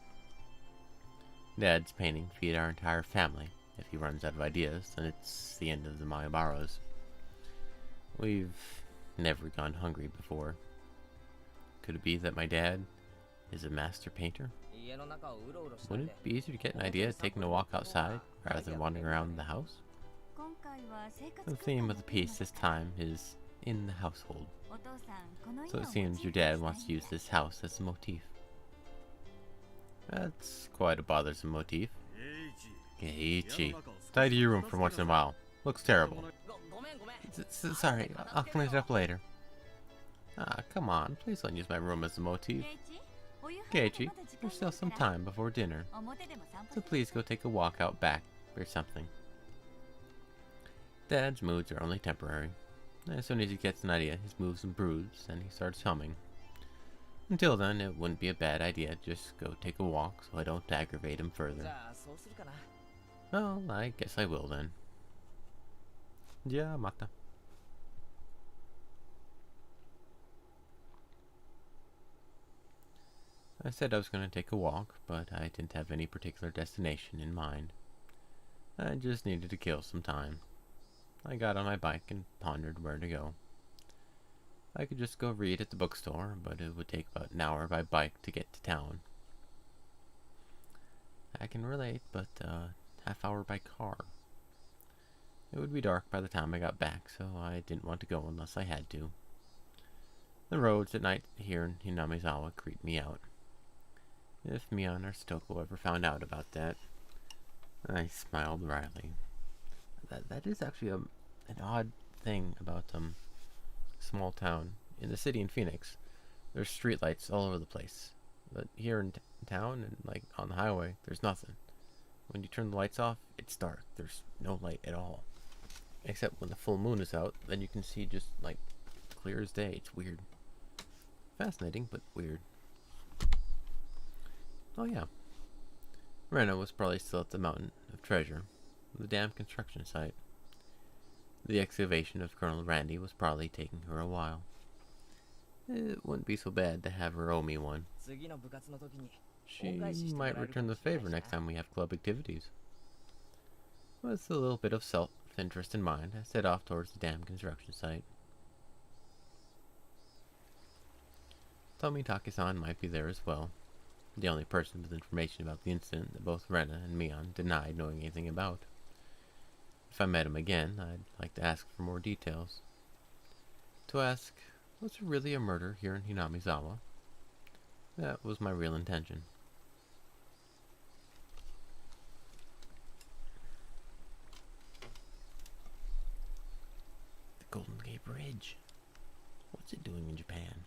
Dad's painting feed our entire family. If he runs out of ideas, then it's the end of the Mayabaras. We've never gone hungry before. Could it be that my dad is a master painter? Wouldn't it be easier to get an idea taking a walk outside rather than wandering around the house? The theme of the piece this time is in the household. So it seems your dad wants to use this house as a motif. That's quite a bothersome motif. Keiichi, tidy your room for once in a while. Looks terrible. Sorry, I'll clean it up later. Ah, come on, please don't use my room as a motif. Keiichi, there's still some time before dinner, so please go take a walk out back or something. Dad's moods are only temporary. As soon as he gets an idea, his moves improves and he starts humming. Until then, it wouldn't be a bad idea to just go take a walk so I don't aggravate him further. Well, I guess I will then. Ja, mata. I said I was going to take a walk, but I didn't have any particular destination in mind. I just needed to kill some time. I got on my bike and pondered where to go. I could just go read at the bookstore, but it would take about an hour by bike to get to town. I can relate, but half hour by car. It would be dark by the time I got back, so I didn't want to go unless I had to. The roads at night here in Hinamizawa creep me out. If Mion or Stoko ever found out about that. I smiled wryly. That is actually an odd thing about small town. In the city in Phoenix, there's streetlights all over the place. But here in town and like on the highway, there's nothing. When you turn the lights off, it's dark. There's no light at all. Except when the full moon is out, then you can see just like clear as day. It's weird. Fascinating, but weird. Oh yeah. Rena was probably still at the Mountain of Treasure, the damn construction site. The excavation of Colonel Randy was probably taking her a while. It wouldn't be so bad to have her owe me one. She might return the favor next time we have club activities. With a little bit of self-interest in mind, I set off towards the damn construction site. Tomitake-san might be there as well. The only person with information about the incident that both Rena and Mion denied knowing anything about. If I met him again, I'd like to ask for more details. To ask, was there really a murder here in Hinamizawa? That was my real intention. The Golden Gate Bridge. What's it doing in Japan?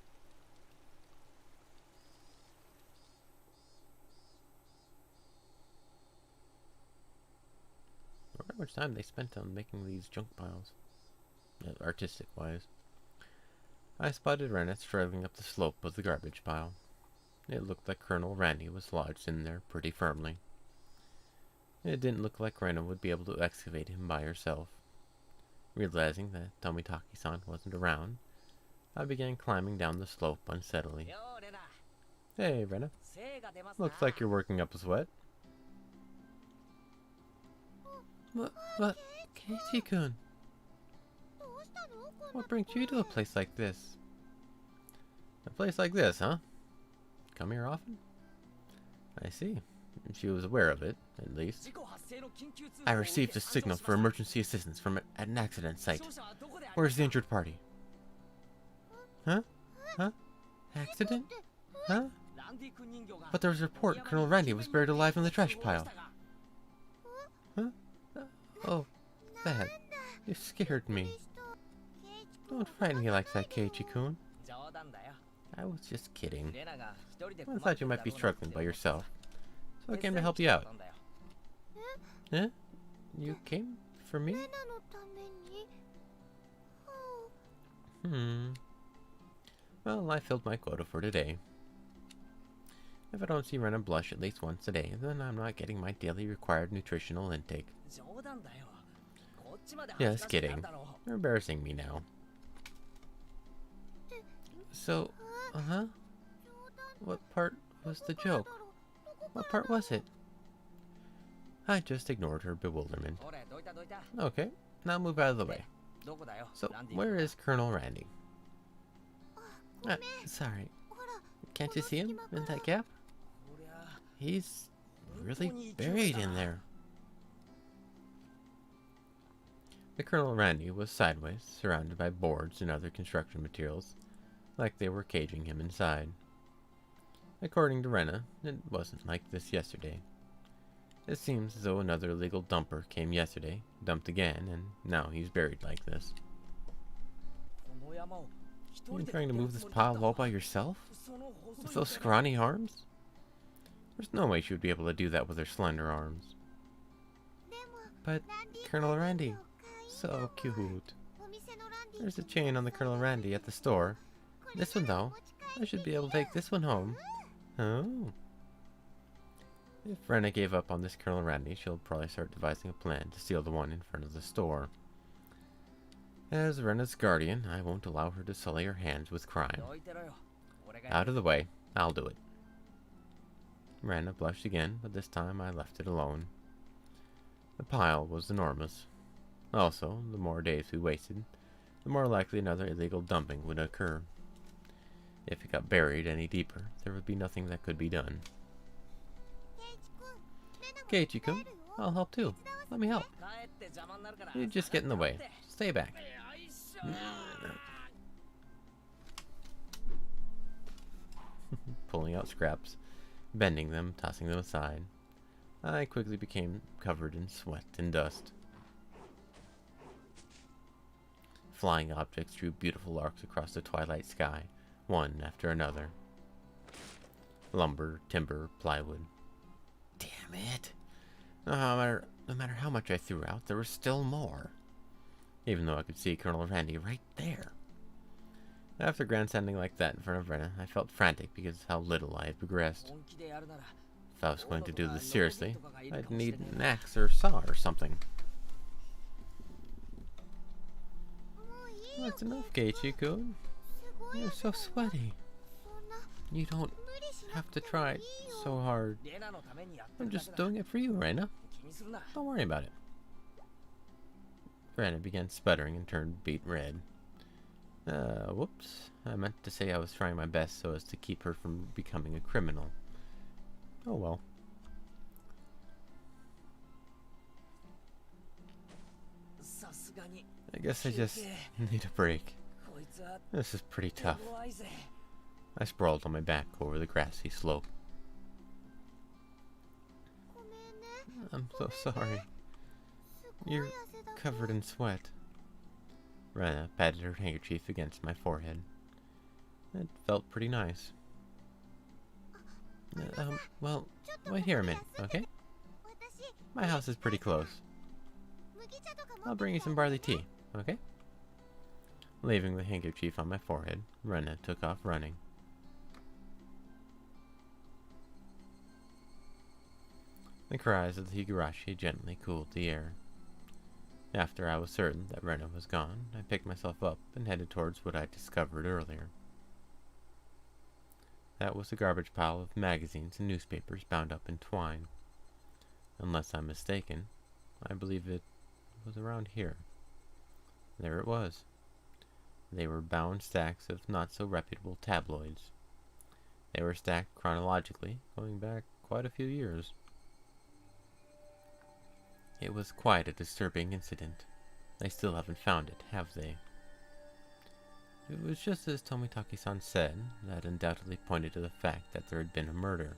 I wonder how much time they spent on making these junk piles, artistic-wise. I spotted Rena struggling up the slope of the garbage pile. It looked like Colonel Randy was lodged in there pretty firmly. It didn't look like Rena would be able to excavate him by herself. Realizing that Tomitake-san wasn't around, I began climbing down the slope unsteadily. Hey, Rena. Looks like you're working up a sweat. What? Keiichi-kun? What brings you to a place like this? A place like this, huh? Come here often? I see. She was aware of it, at least. I received a signal for emergency assistance from at an accident site. Where's the injured party? Huh? Huh? Accident? Huh? But there was a report Colonel Randy was buried alive in the trash pile. Huh? Oh, that. You scared me. Don't frighten me like that, Keiichi-kun. I was just kidding. I thought you might be struggling by yourself, so I came to help you out. Huh? You came for me? Well, I filled my quota for today. If I don't see Rena blush at least once a day, then I'm not getting my daily required nutritional intake. Just kidding. You're embarrassing me now. So, what part was the joke? What part was it? I just ignored her bewilderment. Okay, now move out of the way. So, where is Colonel Randy? Sorry. Can't you see him in that gap? He's really buried in there. The Colonel Randy was sideways, surrounded by boards and other construction materials, like they were caging him inside. According to Rena, it wasn't like this yesterday. It seems as though another illegal dumper came yesterday, dumped again, and now he's buried like this. You trying to move this pile all by yourself? With those scrawny arms? There's no way she would be able to do that with her slender arms. But, Colonel Randy, so cute. There's a chain on the Colonel Randy at the store. This one, though, I should be able to take this one home. Oh. If Rena gave up on this Colonel Randy, she'll probably start devising a plan to steal the one in front of the store. As Rena's guardian, I won't allow her to sully her hands with crime. Out of the way, I'll do it. Rena blushed again, but this time I left it alone. The pile was enormous. Also, the more days we wasted, the more likely another illegal dumping would occur. If it got buried any deeper, there would be nothing that could be done. Keiichi-kun, I'll help too. Let me help. 帰って邪魔になるから You just get in the way. Stay back. Pulling out scraps, bending them, tossing them aside. I quickly became covered in sweat and dust. Flying objects drew beautiful arcs across the twilight sky, one after another. Lumber, timber, plywood. Damn it! No matter how much I threw out, there was still more. Even though I could see Colonel Randy right there. After grandstanding like that in front of Rena, I felt frantic because of how little I had progressed. 本気でやるなら If I was going to do this seriously, I'd need an axe or saw or something. That's enough, Keiichi-kun. You're so sweaty. You don't have to try so hard. レナのためにやって I'm るだ just けだ doing it for you, Rena. 気にするな Don't worry about it. Rena began sputtering and turned beet red. Whoops. I meant to say I was trying my best so as to keep her from becoming a criminal. Oh well. I guess I just need a break. This is pretty tough. I sprawled on my back over the grassy slope. I'm so sorry. You're covered in sweat. Rena patted her handkerchief against my forehead. It felt pretty nice. Well, wait here a minute, okay? My house is pretty close. I'll bring you some barley tea, okay? Leaving the handkerchief on my forehead, Rena took off running. The cries of the Higurashi gently cooled the air. After I was certain that Rena was gone, I picked myself up and headed towards what I discovered earlier. That was a garbage pile of magazines and newspapers bound up in twine. Unless I'm mistaken, I believe it was around here. There it was. They were bound stacks of not-so-reputable tabloids. They were stacked chronologically, going back quite a few years. It was quite a disturbing incident. They still haven't found it, have they? It was just as Tomitaki-san said, that undoubtedly pointed to the fact that there had been a murder,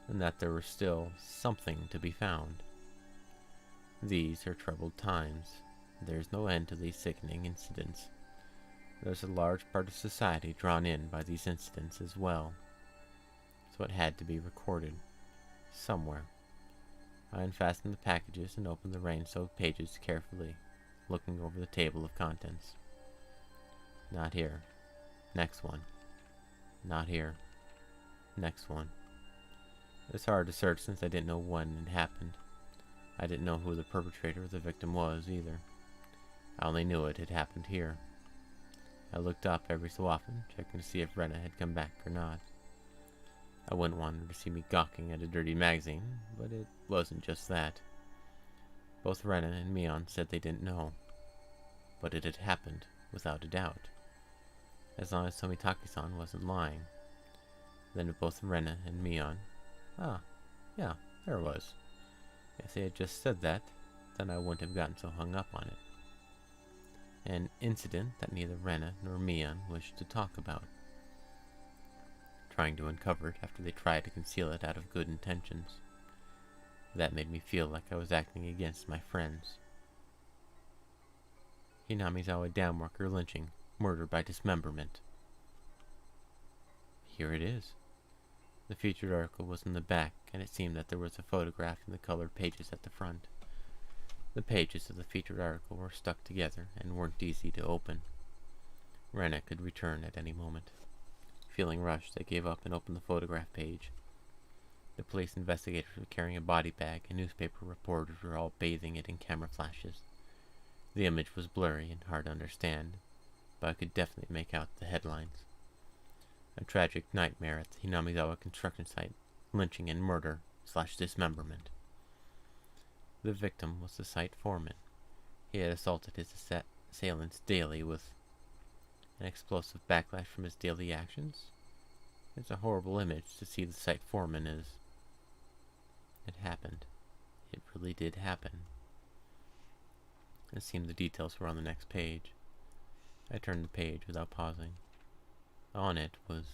and that there was still something to be found. These are troubled times. There's no end to these sickening incidents. There's a large part of society drawn in by these incidents as well. So it had to be recorded. Somewhere. I unfastened the packages and opened the rain-soaked pages carefully, looking over the table of contents. Not here. Next one. Not here. Next one. It was hard to search since I didn't know when it happened. I didn't know who the perpetrator or the victim was either. I only knew it had happened here. I looked up every so often, checking to see if Rena had come back or not. I wouldn't want her to see me gawking at a dirty magazine, but it wasn't just that. Both Rena and Mion said they didn't know. But it had happened, without a doubt. As long as Tomitaki-san wasn't lying. Then if both Rena and Mion... Ah, yeah, there it was. If they had just said that, then I wouldn't have gotten so hung up on it. An incident that neither Rena nor Mion wished to talk about. Trying to uncover it after they tried to conceal it out of good intentions. That made me feel like I was acting against my friends. Hinamizawa downworker lynching, murder by dismemberment. Here it is. The featured article was in the back, and it seemed that there was a photograph in the colored pages at the front. The pages of the featured article were stuck together and weren't easy to open. Rena could return at any moment. Feeling rushed, I gave up and opened the photograph page. The police investigators were carrying a body bag, and newspaper reporters were all bathing it in camera flashes. The image was blurry and hard to understand, but I could definitely make out the headlines. A tragic nightmare at the Hinamizawa construction site, lynching and murder / dismemberment. The victim was the site foreman. He had assaulted his assailants daily with an explosive backlash from his daily actions. It's a horrible image to see the site foreman It happened. It really did happen. It seemed the details were on the next page. I turned the page without pausing. On it was...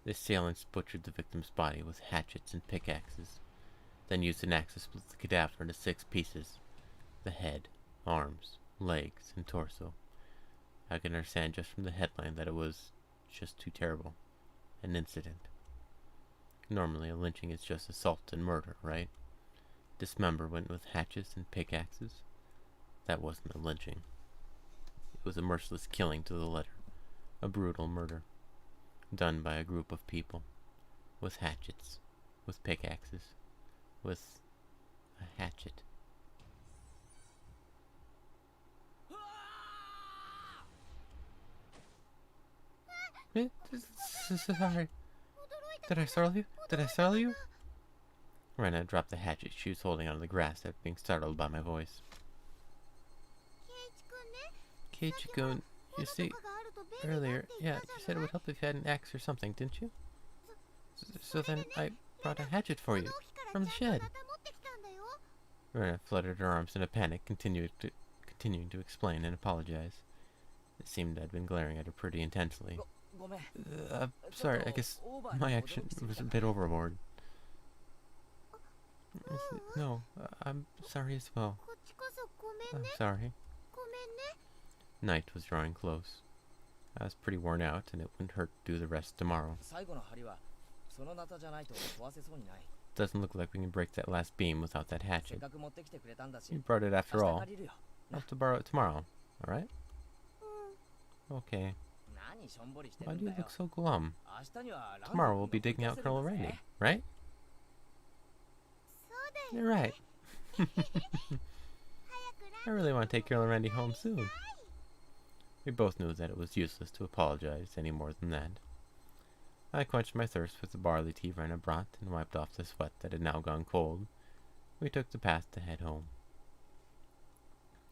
The assailants butchered the victim's body with hatchets and pickaxes, then used an axe to split the cadaver into 6 pieces. The head, arms, legs, and torso. I can understand just from the headline that it was just too terrible. An incident. Normally, a lynching is just assault and murder, right? Dismemberment with hatchets and pickaxes? That wasn't a lynching. It was a merciless killing to the letter. A brutal murder. Done by a group of people. With hatchets. With pickaxes. With a hatchet. Sorry. Did I startle you? Did I startle you? Rena dropped the hatchet she was holding onto the grass after being startled by my voice. Keiichi-kun, you see, earlier, yeah, you said it would help if you had an axe or something, didn't you? So then I brought a hatchet for you, from the shed. Rena fluttered her arms in a panic, continuing to explain and apologize. It seemed I'd been glaring at her pretty intensely. Sorry, I guess my action was a bit overboard. No, I'm sorry as well. I'm sorry. Night was drawing close. I was pretty worn out, and it wouldn't hurt to do the rest tomorrow. Doesn't look like we can break that last beam without that hatchet. You brought it after all. I'll have to borrow it tomorrow, alright? Okay. Why do you look so glum? Tomorrow we'll be digging out Colonel Randy, right? You're right. I really want to take Colonel Randy home soon. We both knew that it was useless to apologize any more than that. I quenched my thirst with the barley tea Rena brought and wiped off the sweat that had now gone cold. We took the path to head home.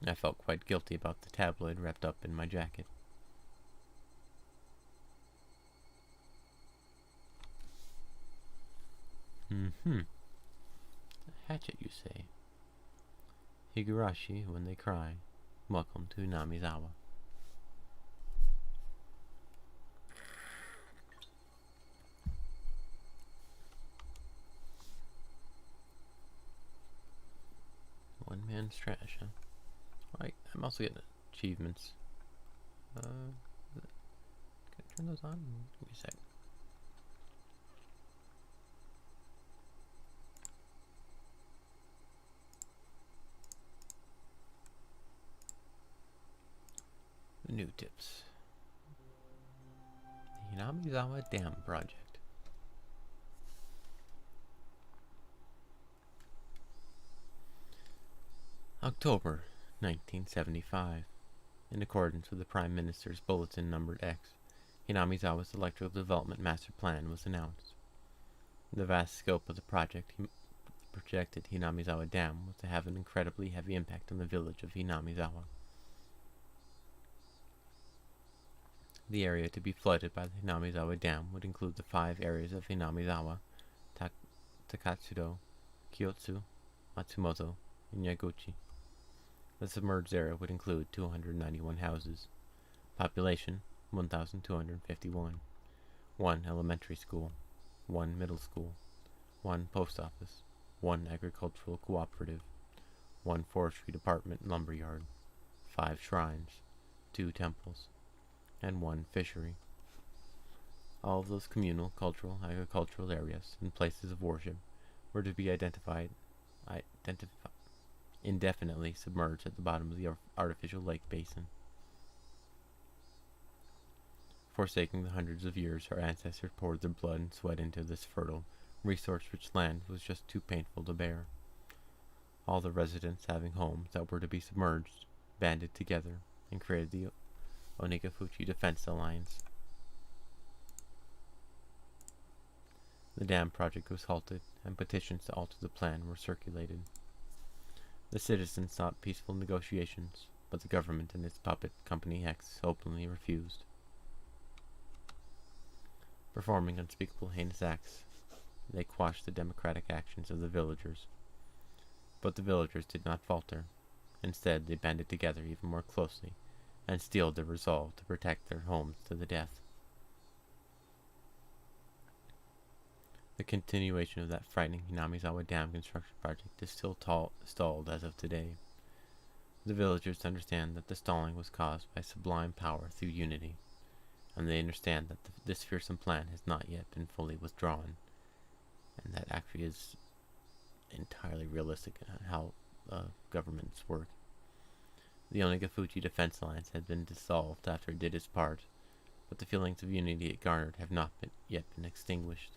I felt quite guilty about the tabloid wrapped up in my jacket. A hatchet, you say? Higurashi, when they cry, welcome to Hinamizawa. One man's trash, huh? Alright, I'm also getting achievements. Can I turn those on? Give me a sec. New tips. The Hinamizawa Dam Project. October 1975. In accordance with the Prime Minister's Bulletin numbered X, Hinamizawa's Electrical Development Master Plan was announced. The vast scope of the project projected Hinamizawa Dam was to have an incredibly heavy impact on the village of Hinamizawa. The area to be flooded by the Hinamizawa Dam would include the 5 areas of Hinamizawa, Takatsudo, Kyotsu, Matsumoto, and Yaguchi. The submerged area would include 291 houses. Population, 1,251. 1 elementary school, 1 middle school, 1 post office, 1 agricultural cooperative, 1 forestry department lumberyard, 5 shrines, 2 temples, and 1 fishery. All of those communal, cultural, agricultural areas and places of worship were to be indefinitely submerged at the bottom of the artificial lake basin. Forsaking the hundreds of years our ancestors poured their blood and sweat into this fertile, resource-rich land was just too painful to bear. All the residents having homes that were to be submerged banded together and created the Onikakushi Defense Alliance. The dam project was halted, and petitions to alter the plan were circulated. The citizens sought peaceful negotiations, but the government and its puppet company X openly refused. Performing unspeakable heinous acts, they quashed the democratic actions of the villagers. But the villagers did not falter. Instead, they banded together even more closely and steeled their resolve to protect their homes to the death. The continuation of that frightening Hinamizawa Dam construction project is still stalled as of today. The villagers understand that the stalling was caused by sublime power through unity, and they understand that this fearsome plan has not yet been fully withdrawn, and that actually is entirely realistic in how governments work. The Onikakushi Defense Alliance had been dissolved after it did its part, but the feelings of unity it garnered have not yet been extinguished.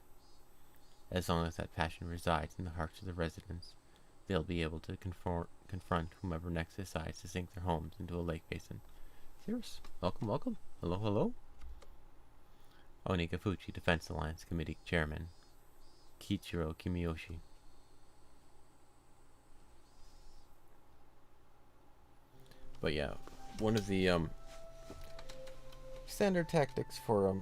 As long as that passion resides in the hearts of the residents, they'll be able to confront whomever next decides to sink their homes into a lake basin. Cheers. Welcome, welcome. Hello, hello. Onikakushi Defense Alliance Committee Chairman, Kiichiro Kimiyoshi. But yeah, one of the standard tactics for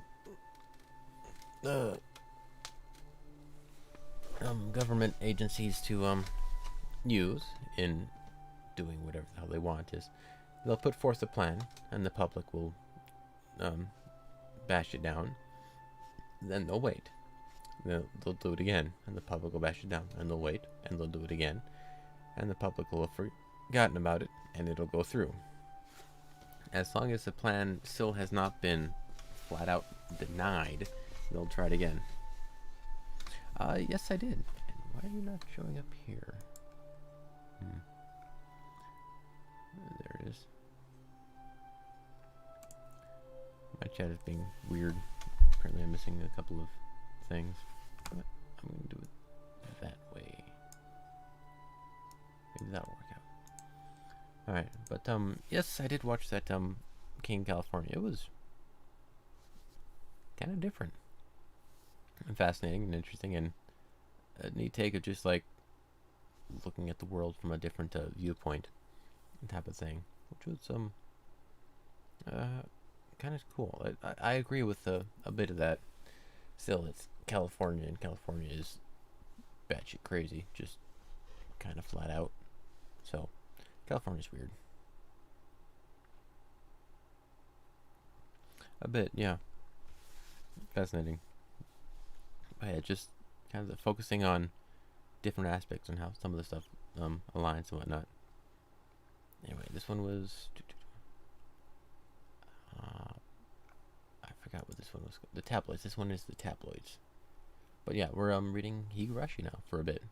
government agencies to use in doing whatever the hell they want is they'll put forth a plan and the public will bash it down. Then they'll wait. They'll do it again, and the public will bash it down, and they'll wait, and they'll do it again, and the public will have forgotten about it, and it'll go through. As long as the plan still has not been flat out denied, they'll try it again. Yes, I did. And why are you not showing up here? There it is. My chat is being weird. Apparently I'm missing a couple of things. But I'm going to do it that way. Maybe that'll work out. Alright, but yes, I did watch that King California. It was kind of different. And fascinating and interesting, and a neat take of just like looking at the world from a different viewpoint type of thing, which was kind of cool. I agree with a bit of that. Still, it's California, and California is batshit crazy, just kind of flat out. So California's weird. A bit, yeah. Fascinating. But yeah, just kind of focusing on different aspects and how some of the stuff aligns and whatnot. Anyway, this one was I forgot what this one was. The tabloids. This one is the tabloids. But yeah, we're reading Higurashi now for a bit.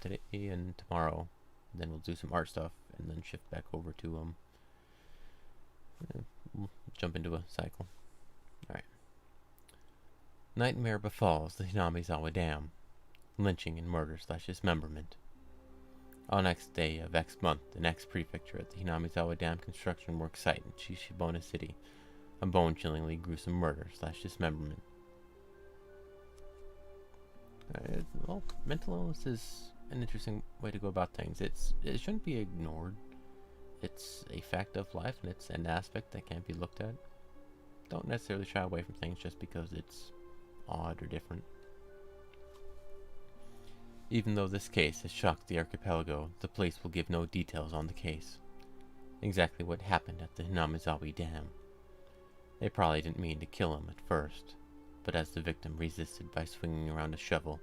Today and tomorrow. Then we'll do some art stuff and then shift back over to we'll jump into a cycle. Alright. Nightmare befalls the Hinamizawa Dam. Lynching and murder/dismemberment. On X day of X month in X prefecture at the Hinamizawa Dam construction work site in Shishibona City, a bone-chillingly gruesome murder/dismemberment. Well, mental illness is an interesting way to go about things. It shouldn't be ignored. It's a fact of life, and it's an aspect that can't be looked at. Don't necessarily shy away from things just because it's odd or different. Even though this case has shocked the archipelago, the police will give no details on the case. Exactly what happened at the Hinamizawa Dam. They probably didn't mean to kill him at first, but as the victim resisted by swinging around a shovel,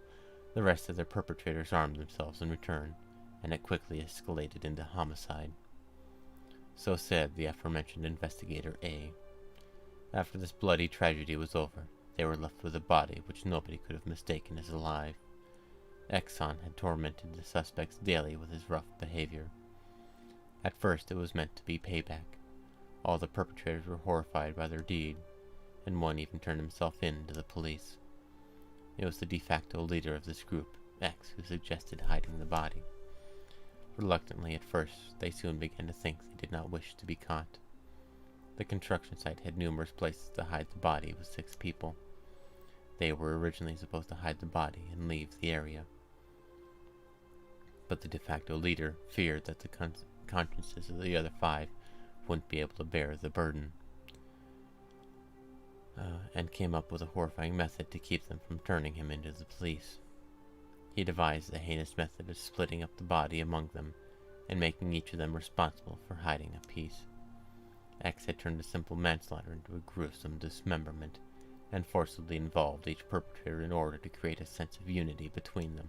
the rest of their perpetrators armed themselves in return, and it quickly escalated into homicide. So said the aforementioned investigator A. After this bloody tragedy was over, they were left with a body which nobody could have mistaken as alive. Exxon had tormented the suspects daily with his rough behavior. At first it was meant to be payback. All the perpetrators were horrified by their deed, and one even turned himself in to the police. It was the de facto leader of this group, X, who suggested hiding the body. Reluctantly at first, they soon began to think they did not wish to be caught. The construction site had numerous places to hide the body with 6 people. They were originally supposed to hide the body and leave the area. But the de facto leader feared that the consciences of the other 5 wouldn't be able to bear the burden. and came up with a horrifying method to keep them from turning him into the police. He devised a heinous method of splitting up the body among them and making each of them responsible for hiding a piece. X had turned a simple manslaughter into a gruesome dismemberment and forcibly involved each perpetrator in order to create a sense of unity between them.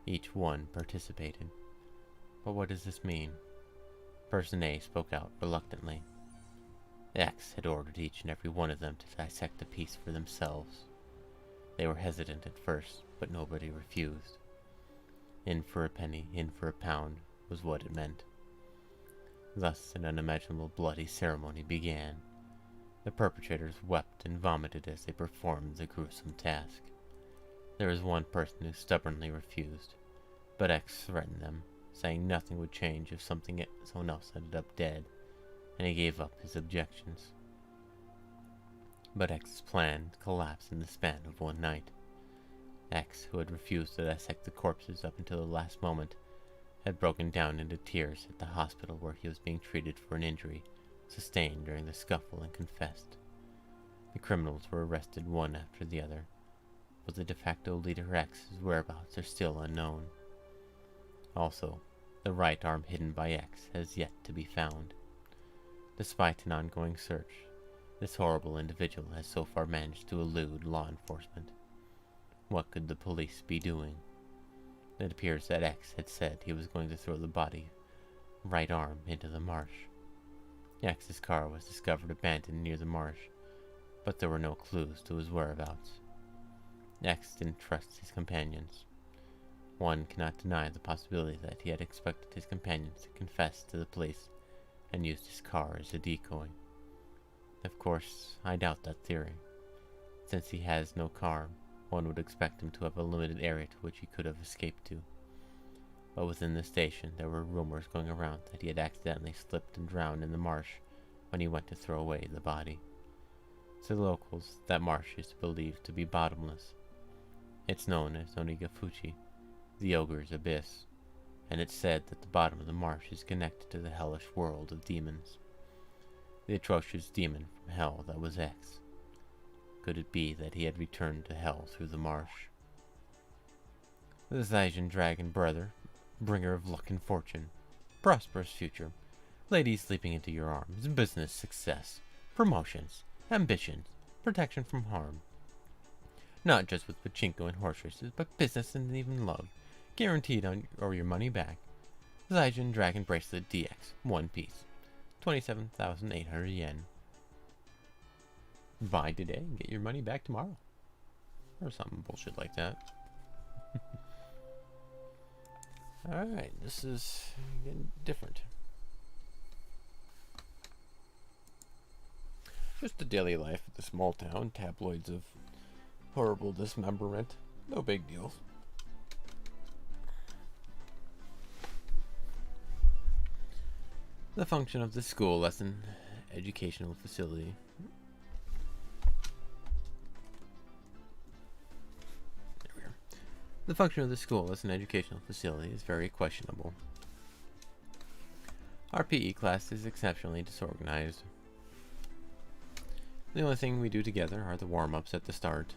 Each one participated. But what does this mean? Person A spoke out reluctantly. X had ordered each and every one of them to dissect a piece for themselves. They were hesitant at first, but nobody refused. In for a penny, in for a pound, was what it meant. Thus an unimaginable bloody ceremony began. The perpetrators wept and vomited as they performed the gruesome task. There was one person who stubbornly refused, but X threatened them, saying nothing would change if someone else ended up dead, and he gave up his objections. But X's plan collapsed in the span of one night. X, who had refused to dissect the corpses up until the last moment, had broken down into tears at the hospital where he was being treated for an injury sustained during the scuffle and confessed. The criminals were arrested one after the other, but the de facto leader X's whereabouts are still unknown. Also, the right arm hidden by X has yet to be found. Despite an ongoing search, this horrible individual has so far managed to elude law enforcement. What could the police be doing? It appears that X had said he was going to throw the body right arm into the marsh. X's car was discovered abandoned near the marsh, but there were no clues to his whereabouts. X didn't trust his companions. One cannot deny the possibility that he had expected his companions to confess to the police and used his car as a decoy. Of course, I doubt that theory. Since he has no car, one would expect him to have a limited area to which he could have escaped to. But within the station, there were rumors going around that he had accidentally slipped and drowned in the marsh when he went to throw away the body. To the locals, that marsh is believed to be bottomless. It's known as Onikakushi, the ogre's abyss, and it's said that the bottom of the marsh is connected to the hellish world of demons. The atrocious demon from hell that was X. Could it be that he had returned to hell through the marsh? The Zaijin Dragon Brother, bringer of luck and fortune, prosperous future, ladies sleeping into your arms, business success, promotions, ambitions, protection from harm. Not just with pachinko and horse races, but business and even love, guaranteed or your money back. Zaijin Dragon Bracelet DX, one piece, 27,800 yen. Buy today and get your money back tomorrow. Or something bullshit like that. Alright, this is getting different. Just the daily life of the small town, tabloids of horrible dismemberment. No big deal. The function of the school lesson, educational facility. The function of the school as an educational facility is very questionable. Our PE class is exceptionally disorganized. The only thing we do together are the warm-ups at the start.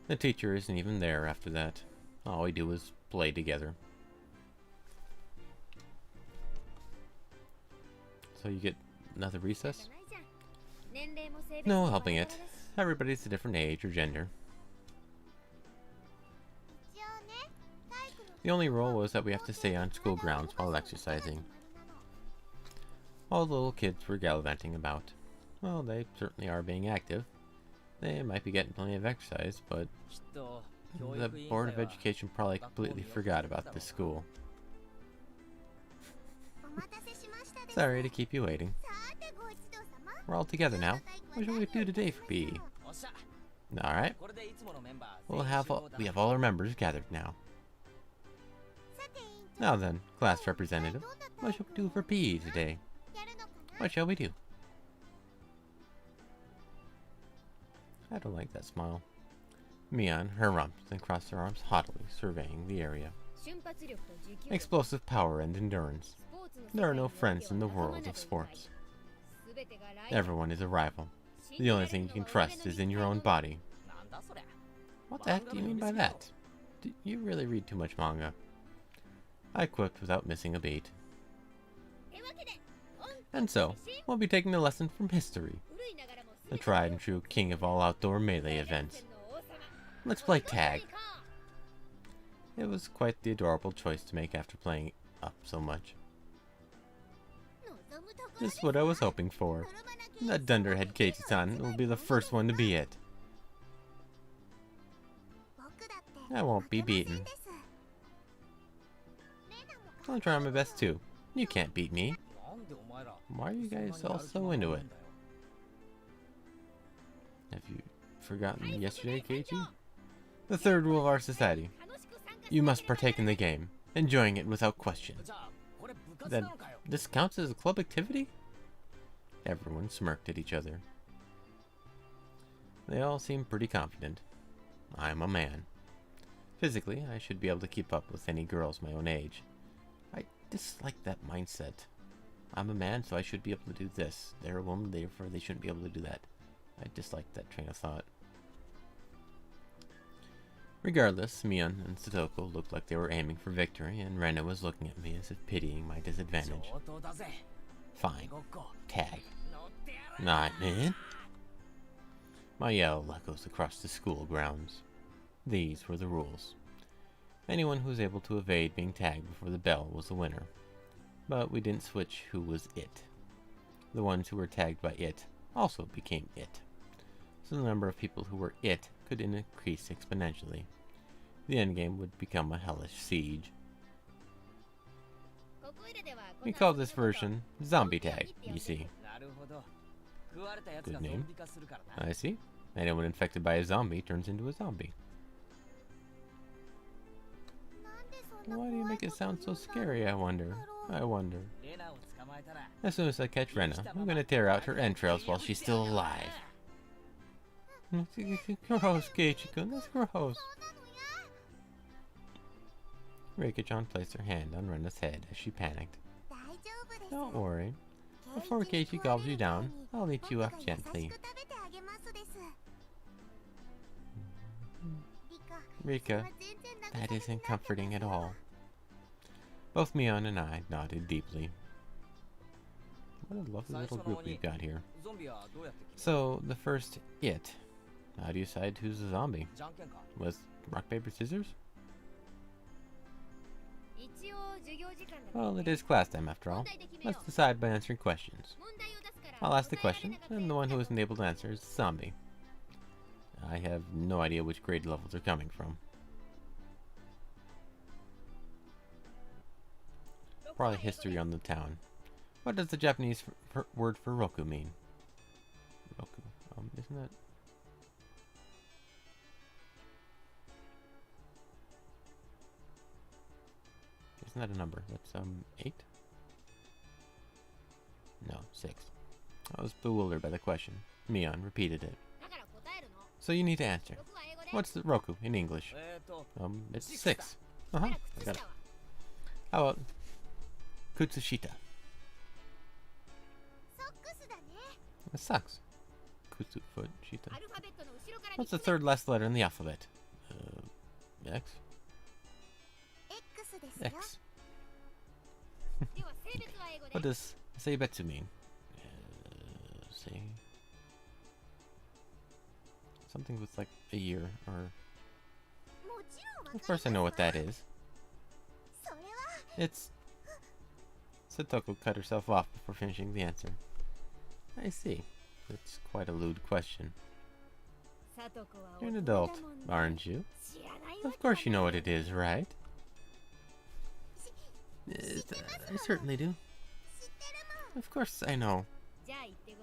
The teacher isn't even there after that. All we do is play together. So you get another recess? No helping it. Everybody's a different age or gender. The only rule was that we have to stay on school grounds while exercising. All the little kids were gallivanting about. Well, they certainly are being active. They might be getting plenty of exercise, but the Board of Education probably completely forgot about this school. Sorry to keep you waiting. We're all together now. What shall we do today for PE? Alright. We have all our members gathered now. Now then, class representative, what shall we do for PE today? What shall we do? I don't like that smile. Mion harumphed and crossed her arms haughtily, surveying the area. Explosive power and endurance. There are no friends in the world of sports. Everyone is a rival. The only thing you can trust is in your own body. What the heck do you mean by that? Do you really read too much manga? I quipped without missing a beat. And so, we'll be taking a lesson from history. The tried and true king of all outdoor melee events. Let's play tag. It was quite the adorable choice to make after playing up so much. Just what I was hoping for. That dunderhead Keiichi-san will be the first one to be it. I won't be beaten. I'll try my best too. You can't beat me. Why are you guys all so into it? Have you forgotten yesterday, Keiichi? The third rule of our society. You must partake in the game, enjoying it without question. Then, this counts as a club activity? Everyone smirked at each other. They all seemed pretty confident. I'm a man. Physically, I should be able to keep up with any girls my own age. I dislike that mindset. I'm a man, so I should be able to do this. They're a woman, therefore they shouldn't be able to do that. I dislike that train of thought. Regardless, Mion and Satoko looked like they were aiming for victory, and Rena was looking at me as if pitying my disadvantage. Fine. Tag. I'm in. My yell echoes across the school grounds. These were the rules. Anyone who was able to evade being tagged before the bell was the winner. But we didn't switch who was it. The ones who were tagged by it also became it. So the number of people who were it could increase exponentially. The endgame would become a hellish siege. We call this version Zombie Tag, you see. Good name. I see. Anyone infected by a zombie turns into a zombie. Why do you make it sound so scary, I wonder? As soon as I catch Rena, I'm gonna tear out her entrails while she's still alive. Gross, Keiichi-kun, that's gross. Reika-chan placed her hand on Rena's head as she panicked. Don't worry. Before Keiichi gobbles you down, I'll eat you up gently. Rika, that isn't comforting at all. Both Mion and I nodded deeply. What a lovely little group we've got here. So, the first it. How do you decide who's a zombie? With rock, paper, scissors? Well, it is class time after all. Let's decide by answering questions. I'll ask the question, and the one who isn't able to answer is the zombie. I have no idea which grade levels they're coming from. Probably history on the town. What does the Japanese word for roku mean? Roku. Isn't that... Isn't that a number? That's, 8? No, 6. I was bewildered by the question. Mion repeated it. So you need to answer. What's the roku in English? It's 6. I got it. How about Kutsushita? It sucks. Kutsu, foot, shita. What's the third last letter in the alphabet? X? X. What does seibetsu mean? Say... Something with like a year, or... Of course I know what that is. It's... Satoko cut herself off before finishing the answer. I see. That's quite a lewd question. You're an adult, aren't you? Of course you know what it is, right? I certainly do. Of course I know.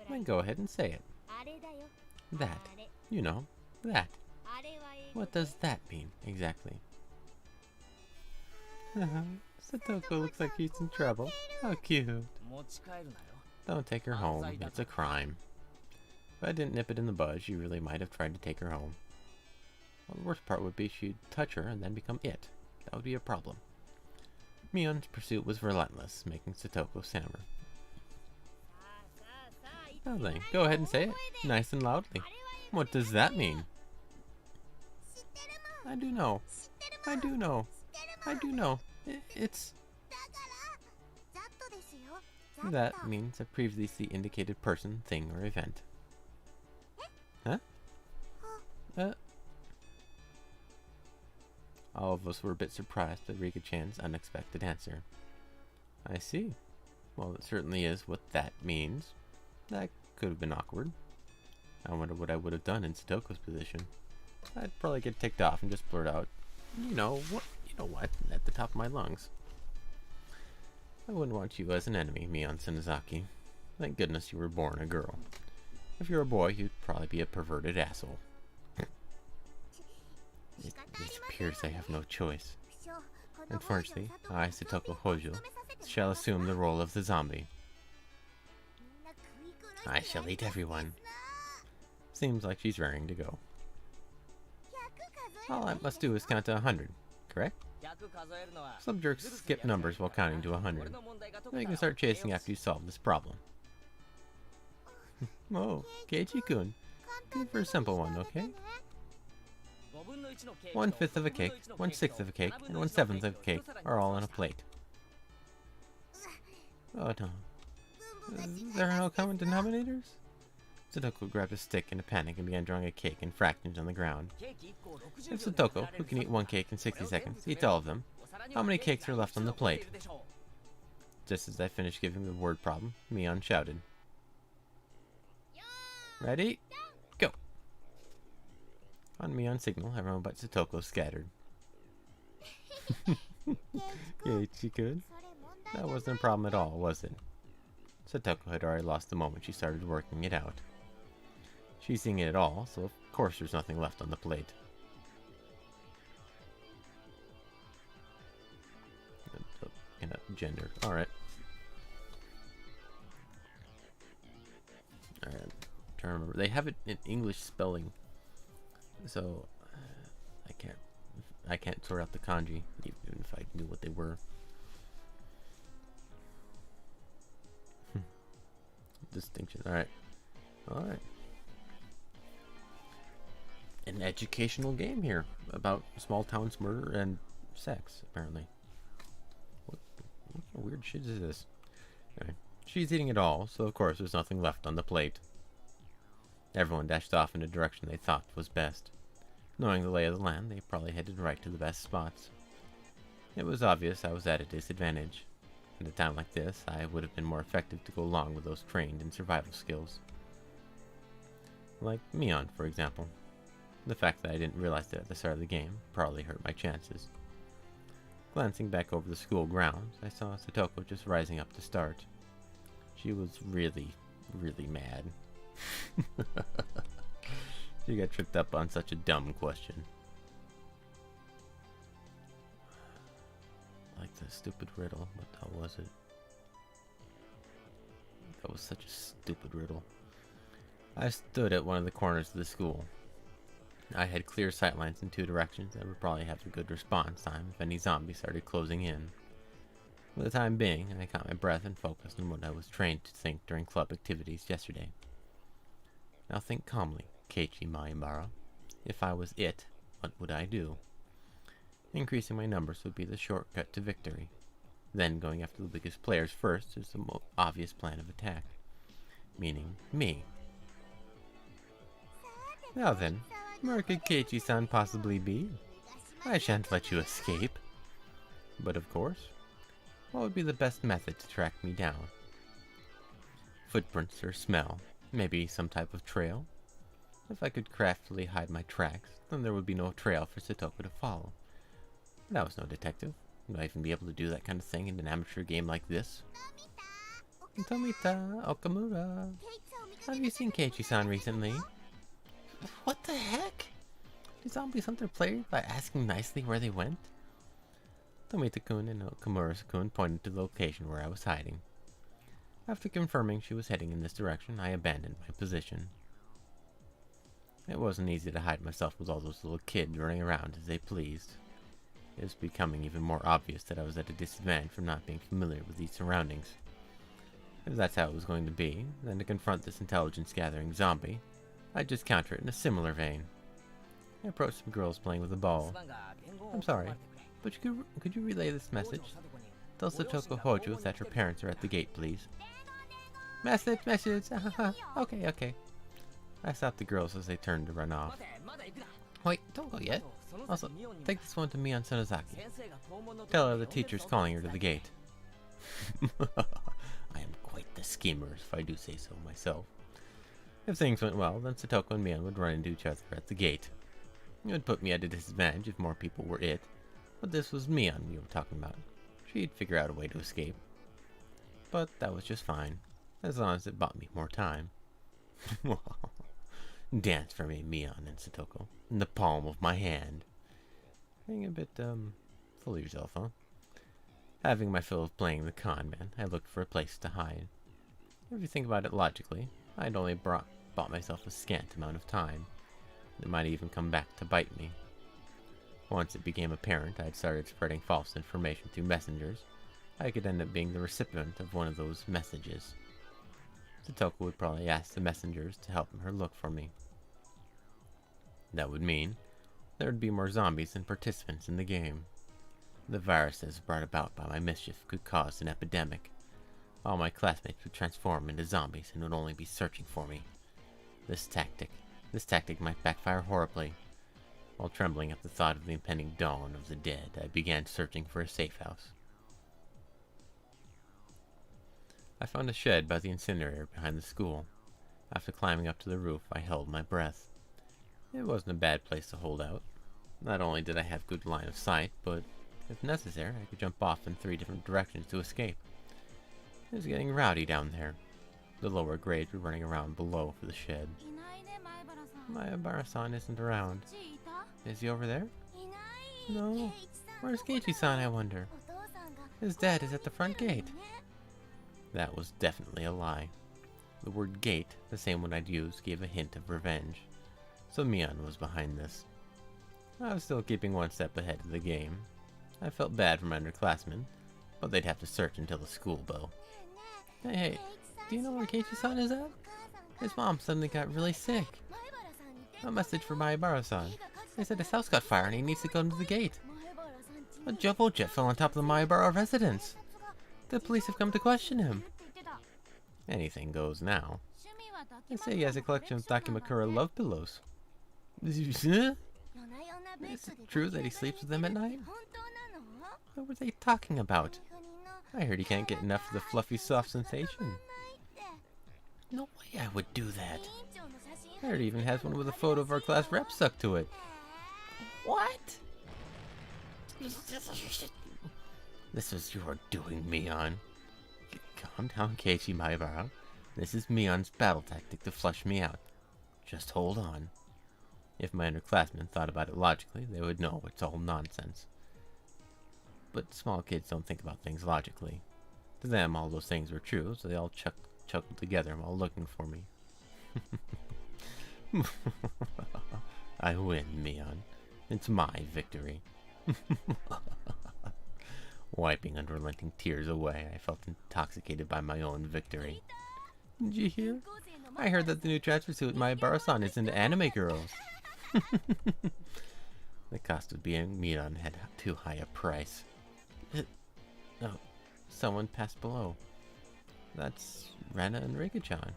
Then go ahead and say it. That. You know, that. What does that mean, exactly? Satoko looks like he's in trouble. How cute. Don't take her home. It's a crime. If I didn't nip it in the bud, she really might have tried to take her home. Well, the worst part would be she'd touch her and then become it. That would be a problem. Mion's pursuit was relentless, making Satoko stammer. Now then, go ahead and say it, nice and loudly. What does that mean? I do know. I do know. I do know. It's... That means a previously indicated person, thing, or event. Huh? All of us were a bit surprised at Rika-chan's unexpected answer. I see. Well, it certainly is what that means. That could have been awkward. I wonder what I would have done in Satoko's position. I'd probably get ticked off and just blurt out, you know what, at the top of my lungs. I wouldn't want you as an enemy, Mion Senozaki. Thank goodness you were born a girl. If you're a boy, you'd probably be a perverted asshole. It appears I have no choice. Unfortunately, I, Satoko Hojo, shall assume the role of the zombie. I shall eat everyone. Seems like she's raring to go. All I must do is count to 100, correct? Some jerks skip numbers while counting to 100. Then you can start chasing after you solve this problem. Oh, Keiichi-kun. Go for a simple one, okay? 1/5 of a cake, 1/6 of a cake, and 1/7 of a cake are all on a plate. Oh no. There are no common denominators? Satoko grabbed a stick in a panic and began drawing a cake in fractions on the ground. If Satoko, who can eat one cake in 60 seconds, eats all of them, how many cakes are left on the plate? Just as I finished giving the word problem, Mion shouted. Ready? Go! On Mion's signal, everyone but Satoko scattered. Keiichi-kun? That wasn't a problem at all, was it? Satoko had already lost the moment she started working it out. She's seeing it all, so of course there's nothing left on the plate. Gender. Alright. Alright. I'm trying to remember. They have it in English spelling. So I can't sort out the kanji, even if I knew what they were. Distinction. Alright. Alright. An educational game here about small towns murder and sex, apparently. What weird shit is this? Anyway, she's eating it all, so of course there's nothing left on the plate. Everyone dashed off in a direction they thought was best. Knowing the lay of the land, they probably headed right to the best spots. It was obvious I was at a disadvantage. In a town like this, I would have been more effective to go along with those trained in survival skills. Like Mion, for example. The fact that I didn't realize it at the start of the game probably hurt my chances. Glancing back over the school grounds, I saw Satoko just rising up to start. She was really, really mad. She got tripped up on such a dumb question. Like the stupid riddle. What the hell was it? That was such a stupid riddle. I stood at one of the corners of the school. I had clear sightlines in two directions and would probably have a good response time if any zombies started closing in. For the time being, I caught my breath and focused on what I was trained to think during club activities yesterday. Now think calmly, Keiichi Maibara. If I was it, what would I do? Increasing my numbers would be the shortcut to victory. Then going after the biggest players first is the most obvious plan of attack. Meaning me. Now then, where could Keiichi-san possibly be? I shan't let you escape. But of course, what would be the best method to track me down? Footprints or smell? Maybe some type of trail? If I could craftily hide my tracks, then there would be no trail for Satoko to follow. But I was no detective. Would I even be able to do that kind of thing in an amateur game like this? Tomita Okamura. Have you seen Keiichi-san recently? What the heck? Did zombies hunt their players by asking nicely where they went? Tomita-kun and Okamura-kun pointed to the location where I was hiding. After confirming she was heading in this direction, I abandoned my position. It wasn't easy to hide myself with all those little kids running around as they pleased. It was becoming even more obvious that I was at a disadvantage from not being familiar with these surroundings. If that's how it was going to be, then to confront this intelligence-gathering zombie, I'd just counter it in a similar vein. I approached some girls playing with a ball. I'm sorry, but could you relay this message? Tell Satoko Hojo that her parents are at the gate, please. Message! Okay. I stopped the girls as they turned to run off. Wait, don't go yet. Also, take this one to Mion Sonozaki. Tell her the teacher's calling her to the gate. I am quite the schemer, if I do say so myself. If things went well, then Satoko and Mion would run into each other at the gate. It would put me at a disadvantage if more people were it, but this was Mion we were talking about. She'd figure out a way to escape. But that was just fine, as long as it bought me more time. Dance for me, Mion and Satoko, in the palm of my hand. Being a bit, full of yourself, huh? Having my fill of playing the con man, I looked for a place to hide. If you think about it logically, I'd only bought myself a scant amount of time. It might even come back to bite me. Once it became apparent I'd started spreading false information through messengers, I could end up being the recipient of one of those messages. Satoko would probably ask the messengers to help her look for me. That would mean there would be more zombies than participants in the game. The viruses brought about by my mischief could cause an epidemic. All my classmates would transform into zombies and would only be searching for me. This tactic might backfire horribly. While trembling at the thought of the impending dawn of the dead, I began searching for a safe house. I found a shed by the incinerator behind the school. After climbing up to the roof, I held my breath. It wasn't a bad place to hold out. Not only did I have good line of sight, but if necessary, I could jump off in 3 different directions to escape. It was getting rowdy down there. The lower grades were running around below for the shed. Maebara-san isn't around. Is he over there? No. Where's Keiichi-san, I wonder? His dad is at the front gate. That was definitely a lie. The word gate, the same one I'd used, gave a hint of revenge. So Mion was behind this. I was still keeping one step ahead of the game. I felt bad for my underclassmen, but they'd have to search until the school bell. Hey, do you know where Keiichi-san is at? His mom suddenly got really sick. A message for Maebara-san. They said his house got fire and he needs to go to the gate. A jumbo jet fell on top of the Maebara residence. The police have come to question him. Anything goes now. They say he has a collection of Dakimakura love pillows. Is it true that he sleeps with them at night? What were they talking about? I heard he can't get enough of the fluffy soft sensation. No way I would do that. I heard he even has one with a photo of our class rep stuck to it. What? This was your doing, Mion. Calm down, Keiichi Maebara. This is Mion's battle tactic to flush me out. Just hold on. If my underclassmen thought about it logically, they would know it's all nonsense. But small kids don't think about things logically. To them, all those things were true, so they all chuckled together while looking for me. I win, Mion. It's my victory. Wiping unrelenting tears away, I felt intoxicated by my own victory. Did you hear? I heard that the new transfer suit Maebara-san is into anime girls. The cost of being Mion had too high a price. Oh, someone passed below. That's Rena and Rika-chan.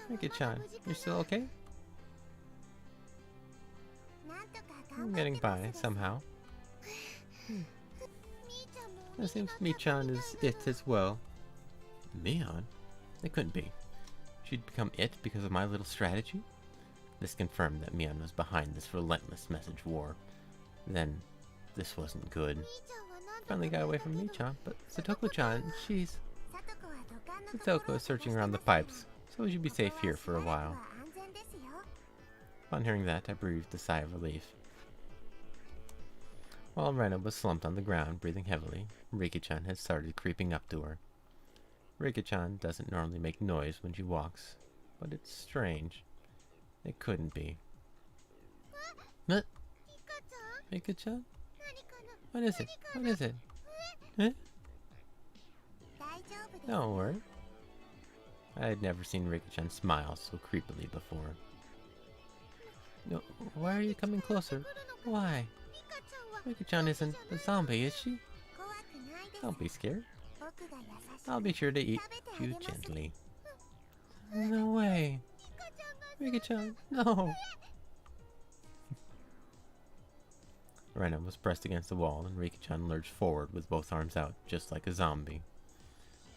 Rika-chan, you're still okay? I'm getting by, somehow. It seems Mi-chan is it as well. Mion? It couldn't be. She'd become it because of my little strategy? This confirmed that Mion was behind this relentless message war. Then, this wasn't good. Finally got away from Mi-chan, but Satoko-chan, she's... Satoko is searching around the pipes, so we should be safe here for a while. Upon hearing that, I breathed a sigh of relief. While Rena was slumped on the ground, breathing heavily, Rika-chan had started creeping up to her. Rika-chan doesn't normally make noise when she walks, but it's strange. It couldn't be. What? Rika-chan? What is it? What is it? Eh? Don't worry. I had never seen Rika-chan smile so creepily before. No, why are you coming closer? Why? Rika-chan isn't a zombie, is she? Don't be scared. I'll be sure to eat you gently. No way. Rika-chan, no. Rena was pressed against the wall, and Rika-chan lurched forward with both arms out, just like a zombie.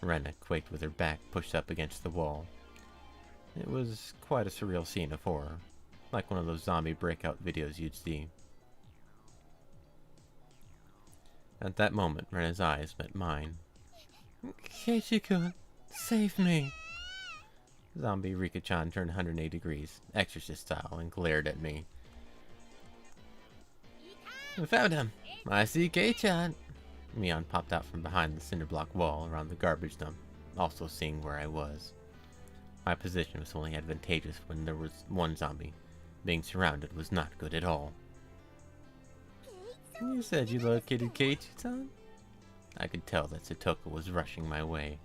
Rena quaked with her back pushed up against the wall. It was quite a surreal scene of horror, like one of those zombie breakout videos you'd see. At that moment, Rena's eyes met mine. Keiichi-kun, save me! Zombie Rika-chan turned 180 degrees, exorcist style, and glared at me. I found him! I see Kei-chan! Mion popped out from behind the cinder block wall around the garbage dump, also seeing where I was. My position was only advantageous when there was one zombie. Being surrounded was not good at all. You said you located Keiichi-san? I could tell that Satoko was rushing my way.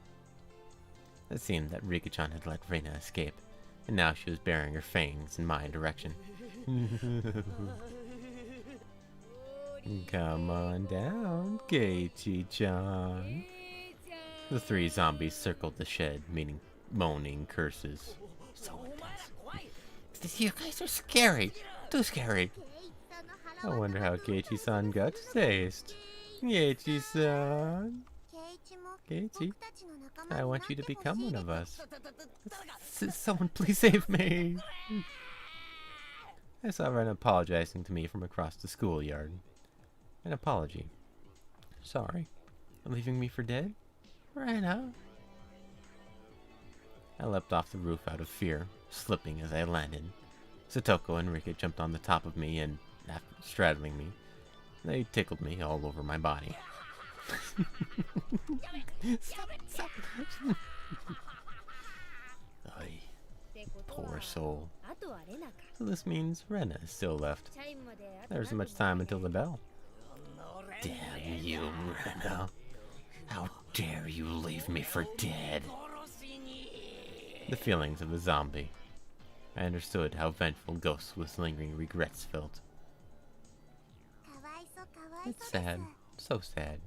It seemed that Rika-chan had let Reina escape, and now she was baring her fangs in my direction. Come on down, Keiichi-chan. The three zombies circled the shed, meaning moaning curses. So intense. You guys are scary. Too scary. I wonder how Keiichi-san got to taste. Keiichi-san. Keiichi, I want you to become one of us. Someone please save me. I saw Ren apologizing to me from across the schoolyard. An apology. Sorry. Leaving me for dead? Rena. I leapt off the roof out of fear, slipping as I landed. Satoko and Rika jumped on the top of me and, after straddling me, they tickled me all over my body. Stop. Ay, poor soul. So this means Rena is still left. There isn't much time until the bell. Damn you, Rena. How dare you leave me for dead? The feelings of a zombie. I understood how vengeful ghosts with lingering regrets felt. It's sad. So sad.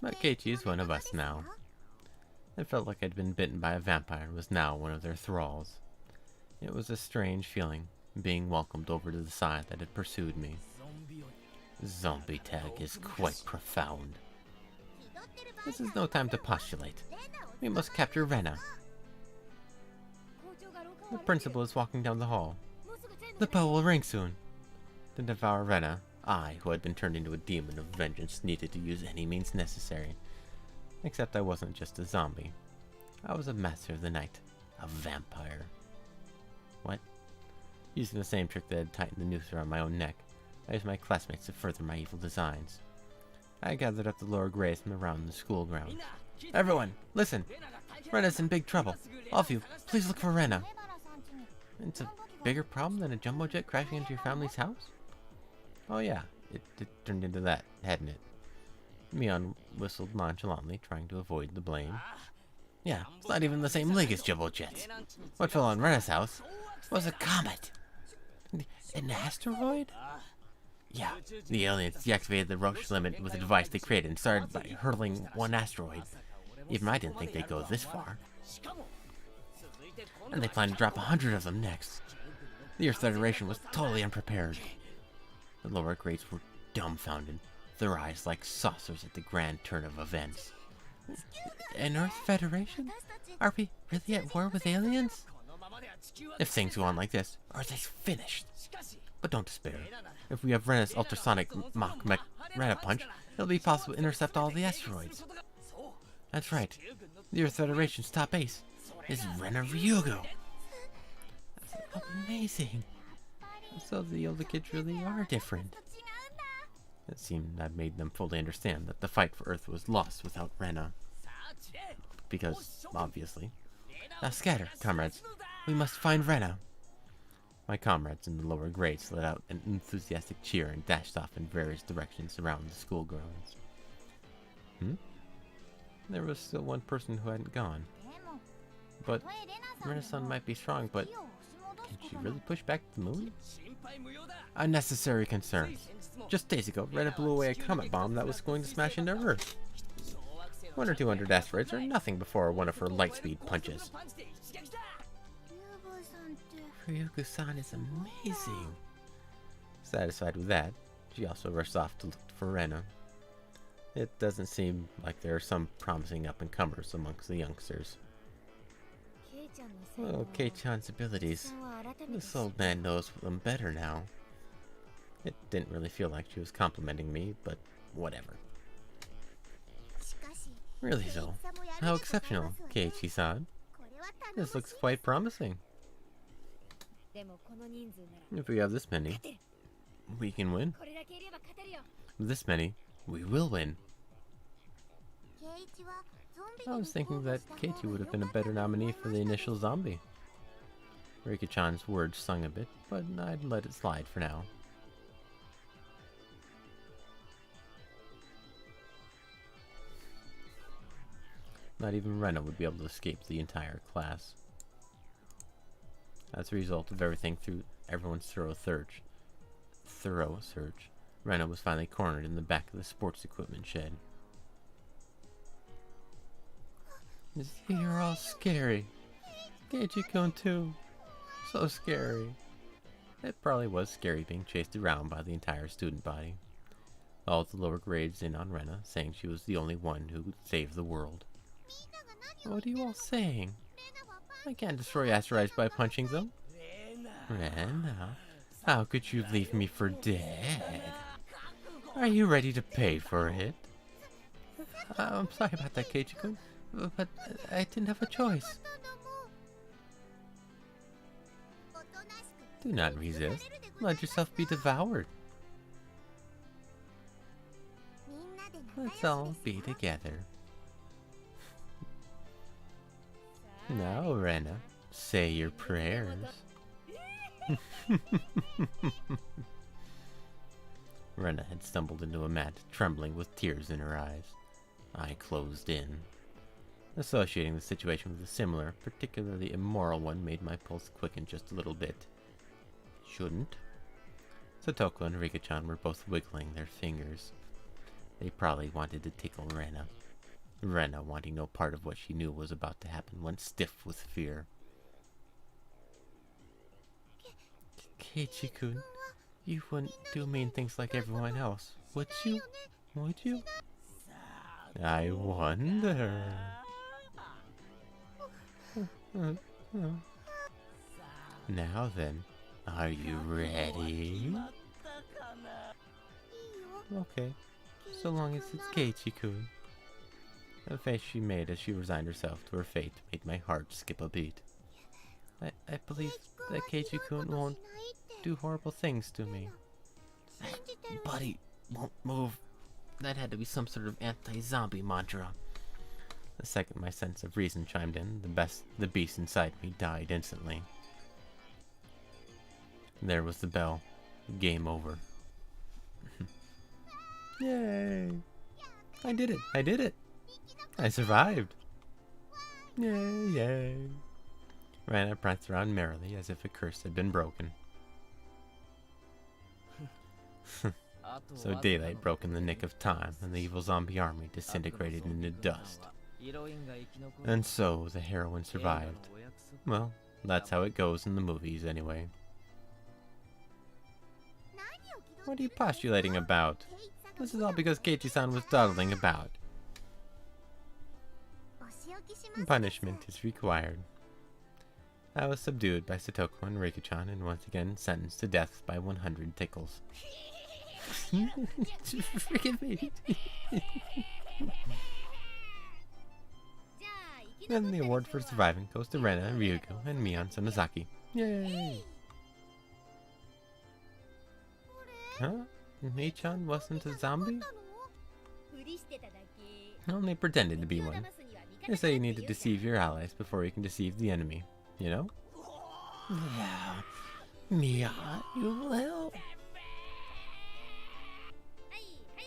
But Keiichi is one of us now. It felt like I'd been bitten by a vampire and was now one of their thralls. It was a strange feeling, being welcomed over to the side that had pursued me. Zombie tag is quite profound. This is no time to postulate. We must capture Rena. The principal is walking down the hall. The bell will ring soon. To devour Rena, I, who had been turned into a demon of vengeance, needed to use any means necessary. Except I wasn't just a zombie. I was a master of the night. A vampire. What? Using the same trick that had tightened the noose around my own neck, I used my classmates to further my evil designs. I gathered up the lower grades from around the school grounds. Everyone, listen! Rena's in big trouble. All of you, please look for Rena. It's a bigger problem than a jumbo jet crashing into your family's house? Oh yeah, it turned into that, hadn't it? Mion whistled nonchalantly, trying to avoid the blame. Yeah, it's not even the same league as jumbo jets. What fell on Rena's house was a comet. An asteroid? Yeah, the aliens deactivated the Roche limit with a device they created and started by hurtling one asteroid. Even I didn't think they'd go this far. And they plan to drop 100 of them next. The Earth Federation was totally unprepared. The lower grades were dumbfounded, their eyes like saucers at the grand turn of events. An Earth Federation? Are we really at war with aliens? If things go on like this, Earth is finished. But don't despair. If we have Rena's ultrasonic Mach Mech Rena Punch, it'll be possible to intercept all the asteroids. That's right. The Earth Federation's top ace is Rena Ryugo. That's amazing. So the older kids really are different. It seemed I'd made them fully understand that the fight for Earth was lost without Rena. Because, obviously. Now scatter, comrades. We must find Rena. My comrades in the lower grades let out an enthusiastic cheer and dashed off in various directions around the school grounds. Hmm? There was still one person who hadn't gone. But Renaissance might be strong, but can she really push back the moon? Unnecessary concern. Just days ago, Rena blew away a comet bomb that was going to smash into Earth. 1 or 200 asteroids are nothing before one of her lightspeed punches. Ryugu-san is amazing. Satisfied with that, she also rushed off to look for Rena. It doesn't seem like there are some promising up-and-comers amongst the youngsters. Oh, Kei-chan's abilities. This old man knows them better now. It didn't really feel like she was complimenting me, but whatever. Really though, how exceptional, Keiichi-san. This looks quite promising. If we have this many, we can win. With this many, we will win. I was thinking that Keiichi would have been a better nominee for the initial zombie. Rika-chan's words stung a bit, but I'd let it slide for now. Not even Rena would be able to escape the entire class. As a result of everyone's thorough search, Rena was finally cornered in the back of the sports equipment shed. You're all scary. Keiichi-kun too. So scary. It probably was scary being chased around by the entire student body. All the lower grades in on Rena, saying she was the only one who could save the world. What are you all saying? I can't destroy asteroids by punching them. Rena, how could you leave me for dead? Are you ready to pay for it? I'm sorry about that, Keiichi-kun, but I didn't have a choice. Do not resist. Let yourself be devoured. Let's all be together. Now, Rena, say your prayers. Rena had stumbled into a mat, trembling with tears in her eyes. I closed in. Associating the situation with a similar, particularly immoral one made my pulse quicken just a little bit. Shouldn't. Satoko and Rika-chan were both wiggling their fingers. They probably wanted to tickle Rena. Rena, wanting no part of what she knew was about to happen, went stiff with fear. Keiichi-kun, you wouldn't do mean things like everyone else, would you? Would you? I wonder. Now then, are you ready? Okay, so long as it's Keiichi-kun. The face she made as she resigned herself to her fate made my heart skip a beat. I believe that Keiichi-kun won't do horrible things to me. Buddy won't move. That had to be some sort of anti-zombie mantra. The second my sense of reason chimed in, the beast inside me died instantly. There was the bell. Game over. Yay! I did it! I did it! I survived! Yay, yay! Rena pranced around merrily as if a curse had been broken. So daylight broke in the nick of time, and the evil zombie army disintegrated into dust. And so the heroine survived. Well, that's how it goes in the movies anyway. What are you postulating about? This is all because Keiichi-san was dawdling about. Punishment is required. I was subdued by Satoko and Rika-chan and once again sentenced to death by 100 tickles. Forgive me. Then the award for surviving goes to Rena, Ryugu, and Mion Sonozaki. Yay! Huh? Mei-chan wasn't a zombie? Only pretended to be one. They say you need to deceive your allies before you can deceive the enemy, you know? Yeah, Mion, you will.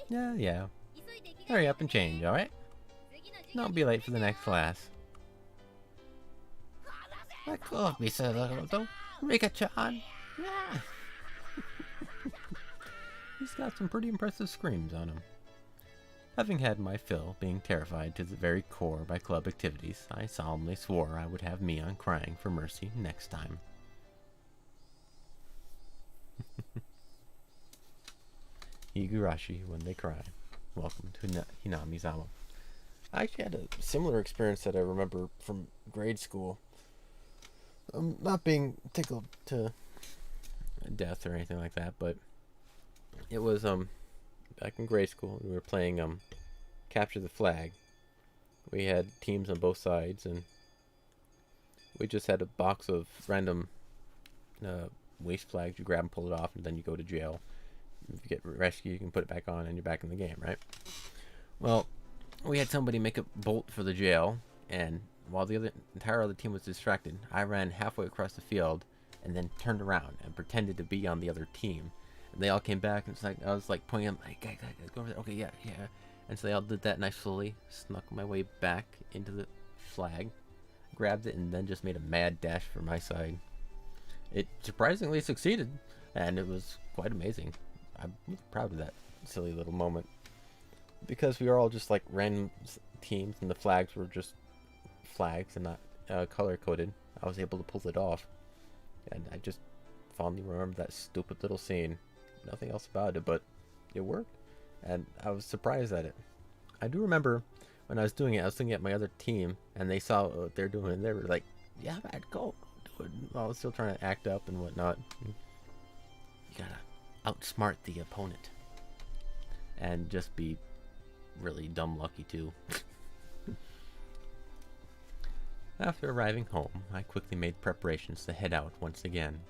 Yeah. Hurry up and change, alright? Don't be late for the next class. Let go of me, Satoto. Rika-chan. Yeah. He's got some pretty impressive screams on him. Having had my fill, being terrified to the very core by club activities, I solemnly swore I would have Mion crying for mercy next time. Higurashi when they cry. Welcome to Hinamizawa. I actually had a similar experience that I remember from grade school. Not being tickled to death or anything like that, but it was back in grade school. We were playing capture the flag. We had teams on both sides, and we just had a box of random waste flags. You grab and pull it off, and then you go to jail. If you get rescued, you can put it back on, and you're back in the game, right? Well, we had somebody make a bolt for the jail, and while the entire other team was distracted, I ran halfway across the field and then turned around and pretended to be on the other team. And they all came back, and it's like I was like pointing them, like, go over there. Okay, yeah. And so they all did that, and I slowly snuck my way back into the flag, grabbed it, and then just made a mad dash for my side. It surprisingly succeeded, and it was quite amazing. I'm proud of that silly little moment. Because we were all just like random teams, and the flags were just flags and not color-coded, I was able to pull it off. And I just fondly remember that stupid little scene. Nothing else about it, but it worked. And I was surprised at it. I do remember when I was doing it, I was looking at my other team, and they saw what they're doing, and they were like, yeah, man, go do it. I was still trying to act up and whatnot. You gotta outsmart the opponent. And just be really dumb lucky too. After arriving home, I quickly made preparations to head out once again.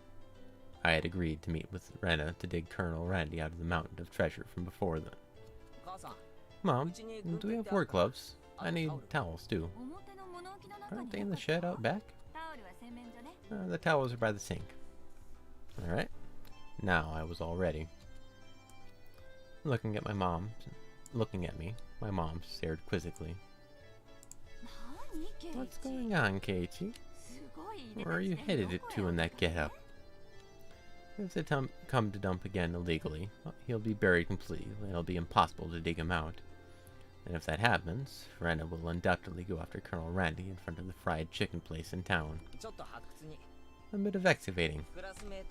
I had agreed to meet with Rena to dig Colonel Randy out of the mountain of treasure from before them. Mom, do we have work gloves? I need towels too. Aren't they in the shed out back? The towels are by the sink. Alright. Now I was all ready. Looking at my mom, my mom stared quizzically. What's going on, Keiichi? Where are you headed to in that get-up? If they come to dump again illegally, he'll be buried completely, and it'll be impossible to dig him out. And if that happens, Rena will undoubtedly go after Colonel Randy in front of the fried chicken place in town. A bit of excavating,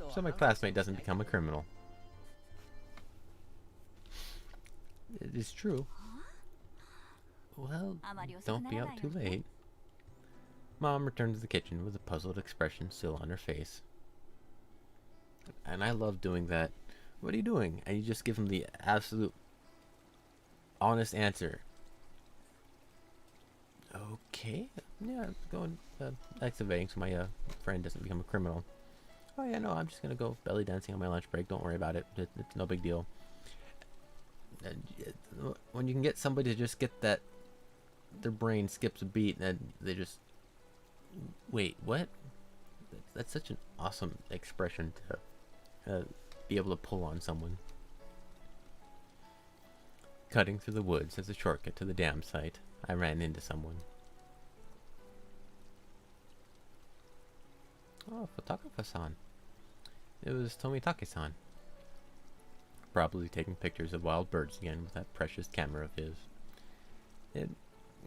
so my classmate doesn't become a criminal. It is true. Well, don't be out too late. Mom returned to the kitchen with a puzzled expression still on her face. And I love doing that. What are you doing? And you just give him the absolute honest answer. Okay. Yeah, I'm going excavating so my friend doesn't become a criminal. Oh yeah, no, I'm just gonna go belly dancing on my lunch break. Don't worry about it. It's no big deal. When you can get somebody to just get that, their brain skips a beat and they just, wait, what? That's such an awesome expression to be able to pull on someone. Cutting through the woods as a shortcut to the dam site, I ran into someone. Oh, photographer-san. It was Tomitake-san. Probably taking pictures of wild birds again with that precious camera of his. It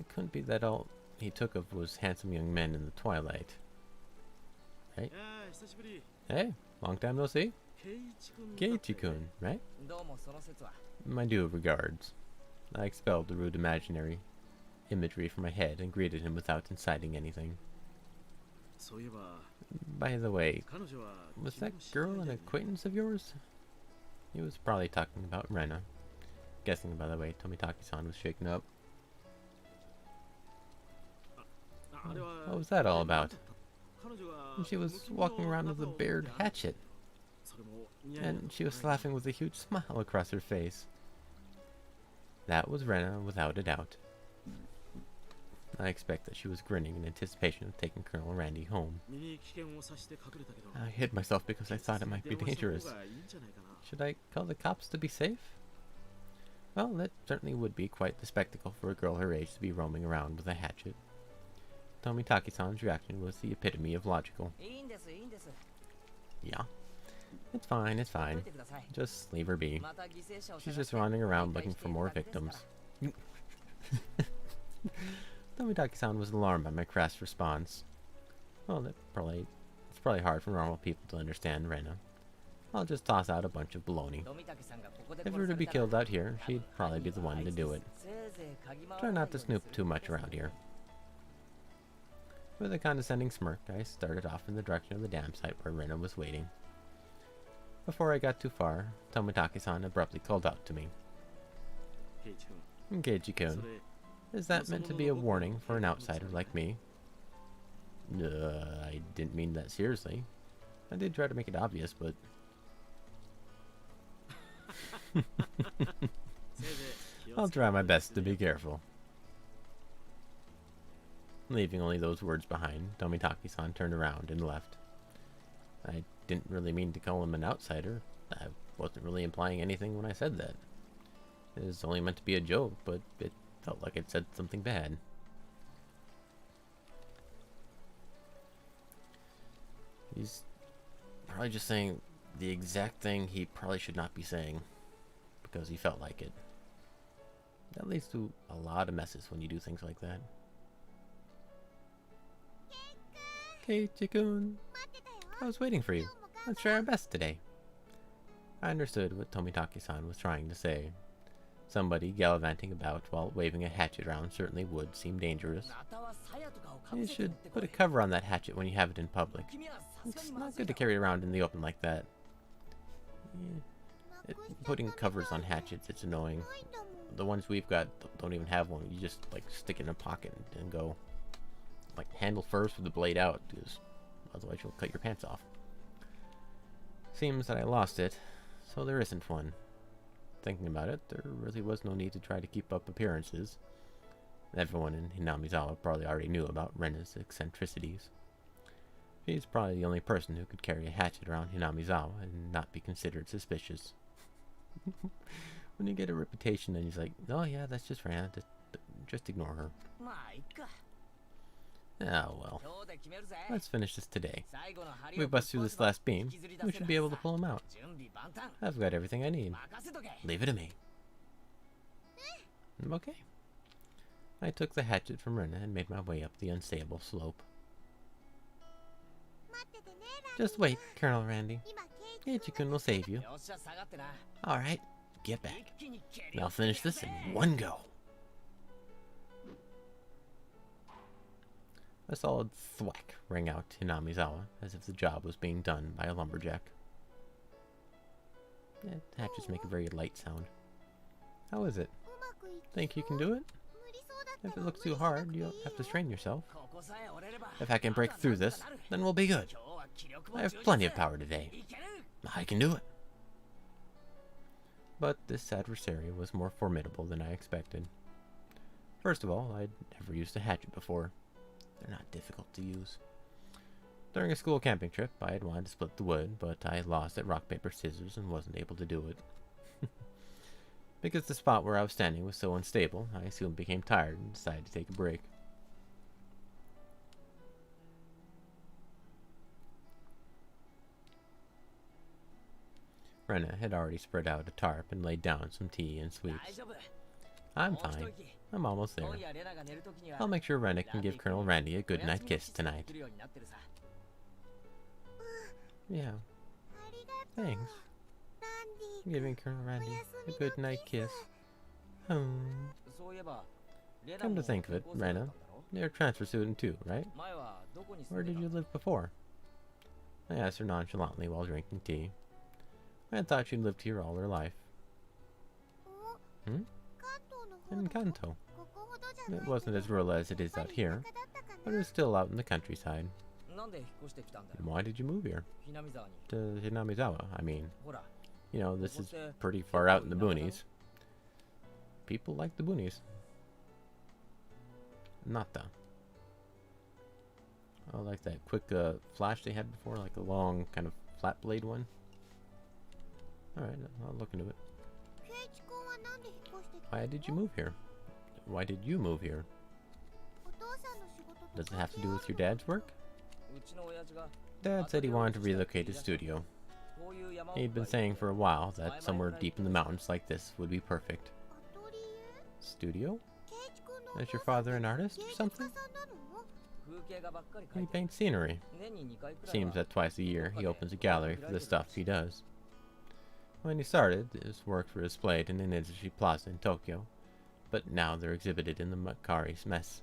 couldn't be that all he took of was handsome young men in the twilight. Right? Hey, long time no see. Keiichi-kun, right? My due regards. I expelled the rude imaginary imagery from my head and greeted him without inciting anything. By the way, was that girl an acquaintance of yours? He was probably talking about Rena. Guessing, by the way, Tomitake-san was shaken up. What was that all about? She was walking around with a bared hatchet. And she was laughing with a huge smile across her face. That was Rena, without a doubt. I expect that she was grinning in anticipation of taking Colonel Randy home. I hid myself because I thought it might be dangerous. Should I call the cops to be safe? Well, that certainly would be quite the spectacle for a girl her age to be roaming around with a hatchet. Tomitaki-san's reaction was the epitome of logical. いいんですいいんです Yeah. It's fine, it's ほっと fine. いてください Just leave her be. また犠牲者を She's 探 just して running 再 around 開 looking して for いる more だけですから victims. Tomitaki-san was alarmed by my crass response. Well, it's probably hard for normal people to understand Rena. I'll just toss out a bunch of baloney. 富武さんがここで If 殺 we were さ to れ be たら killed out here, she'd probably be the one to do it. せいぜい嗅ぎ回 Try らない not to ように snoop す too る much です around here. With a condescending smirk, I started off in the direction of the dam site where Rena was waiting. Before I got too far, Tomitaki-san abruptly called out to me. Keiji-kun, is that meant to be a warning for an outsider like me? I didn't mean that seriously. I did try to make it obvious, but... I'll try my best to be careful. Leaving only those words behind, Tomitaki-san turned around and left. I didn't really mean to call him an outsider. I wasn't really implying anything when I said that. It was only meant to be a joke, but it felt like it said something bad. He's probably just saying the exact thing he probably should not be saying because he felt like it. That leads to a lot of messes when you do things like that. Keiji-kun, I was waiting for you. Let's try our best today. I understood what Tomitaki-san was trying to say. Somebody gallivanting about while waving a hatchet around certainly would seem dangerous. または鞘とかをか You ぶせて持 should ってこ put い a cover on that hatchet when you have it in public. 君はさすが It's にま not ずい good to だろ carry it around in the open like that. Putting covers on hatchets, it's annoying. The ones we've got don't even have one. You just like stick it in a pocket and go. Like handle first with the blade out, because otherwise you'll cut your pants off. Seems that I lost it, so there isn't one. Thinking about it, there really was no need to try to keep up appearances. Everyone in Hinamizawa probably already knew about Rena's eccentricities. She's probably the only person who could carry a hatchet around Hinamizawa and not be considered suspicious. When you get a reputation and he's like, oh yeah, that's just Rena, just ignore her. まあいっか Oh well. 今日で決めるぜ Let's finish this today. 最後の If 針 we を bust through this last beam, 引きずり出 we せ should る be は able ず to pull him out. 準備万端 I've got everything I need. 任せとけ Leave it to me. Okay. I took the hatchet from Rena and made my way up the unstable slope. Just wait, Colonel Randy. Keiji-kun will save you. よっしゃ下がってな Alright, get 一 back. 気に蹴り I'll をつけ finish る this ぜ in one go. A solid thwack rang out Hinamizawa, as if the job was being done by a lumberjack. Yeah, hatchets make a very light sound. How is it? Think you can do it? If it looks too hard, you'll have to strain yourself. ここさえ折れれば If I can break through this, then we'll be good. 今日は気力も I have 充実 plenty of power today. いける I can do it. But this adversary was more formidable than I expected. First of all, I'd never used a hatchet before. They're not difficult to use. During a school camping trip, I had wanted to split the wood, but I lost at rock, paper, scissors and wasn't able to do it. Because the spot where I was standing was so unstable, I soon became tired and decided to take a break. Rena had already spread out a tarp and laid down some tea and 大 sweets. 丈夫 I'm もう一 fine. 息 I'm almost there. 今夜レナが寝るときには I'll make sure Rena can give Colonel Randy a good おや night つも kiss システム tonight. 作るようになってるさ Yeah, thanks. Giving Colonel Randy a good night kiss. Hmm. そういえばレナ Come も to think of it, 高校生だったん Rena, だろ you're a transfer student too, right? 前はどこに住 Where んで did た you live before? I asked her nonchalantly while drinking tea. I had thought she'd lived here all her life. Hmm? In Kanto. It wasn't as rural as it is out here, but it was still out in the countryside. なんで引っ越してきたんだよ And why did you move here? ひなみ沢に To Hinamizawa, I mean. ほら You know, this is pretty far out in the boonies. People like the boonies. Nata. I like that quick flash they had before, like a long kind of flat blade one. Alright, I'll look into it. Why did you move here? Why did you move here? Does it have to do with your dad's work? Dad said he wanted to relocate his studio. He'd been saying for a while that somewhere deep in the mountains like this would be perfect. Studio? Is your father an artist or something? He paints scenery. Seems that twice a year he opens a gallery for the stuff he does. When he started, his works were displayed in the Nizushi Plaza in Tokyo, but now they're exhibited in the Makuhari mess.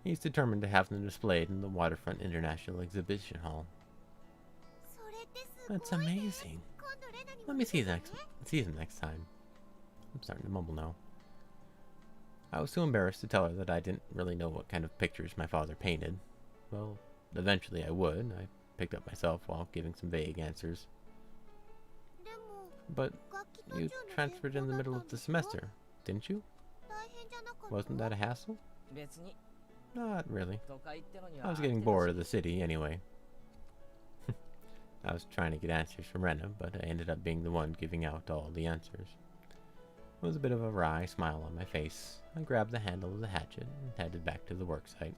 He's determined to have them displayed in the Waterfront International Exhibition Hall. That's amazing. Let me see them next time. I'm starting to mumble now. I was too embarrassed to tell her that I didn't really know what kind of pictures my father painted. Well, eventually I would. I picked up myself while giving some vague answers. But you transferred in the middle of the semester, didn't you? Wasn't that a hassle? Not really. I was getting bored of the city anyway. I was trying to get answers from Rena, but I ended up being the one giving out all the answers. With a bit of a wry smile on my face, I grabbed the handle of the hatchet and headed back to the worksite.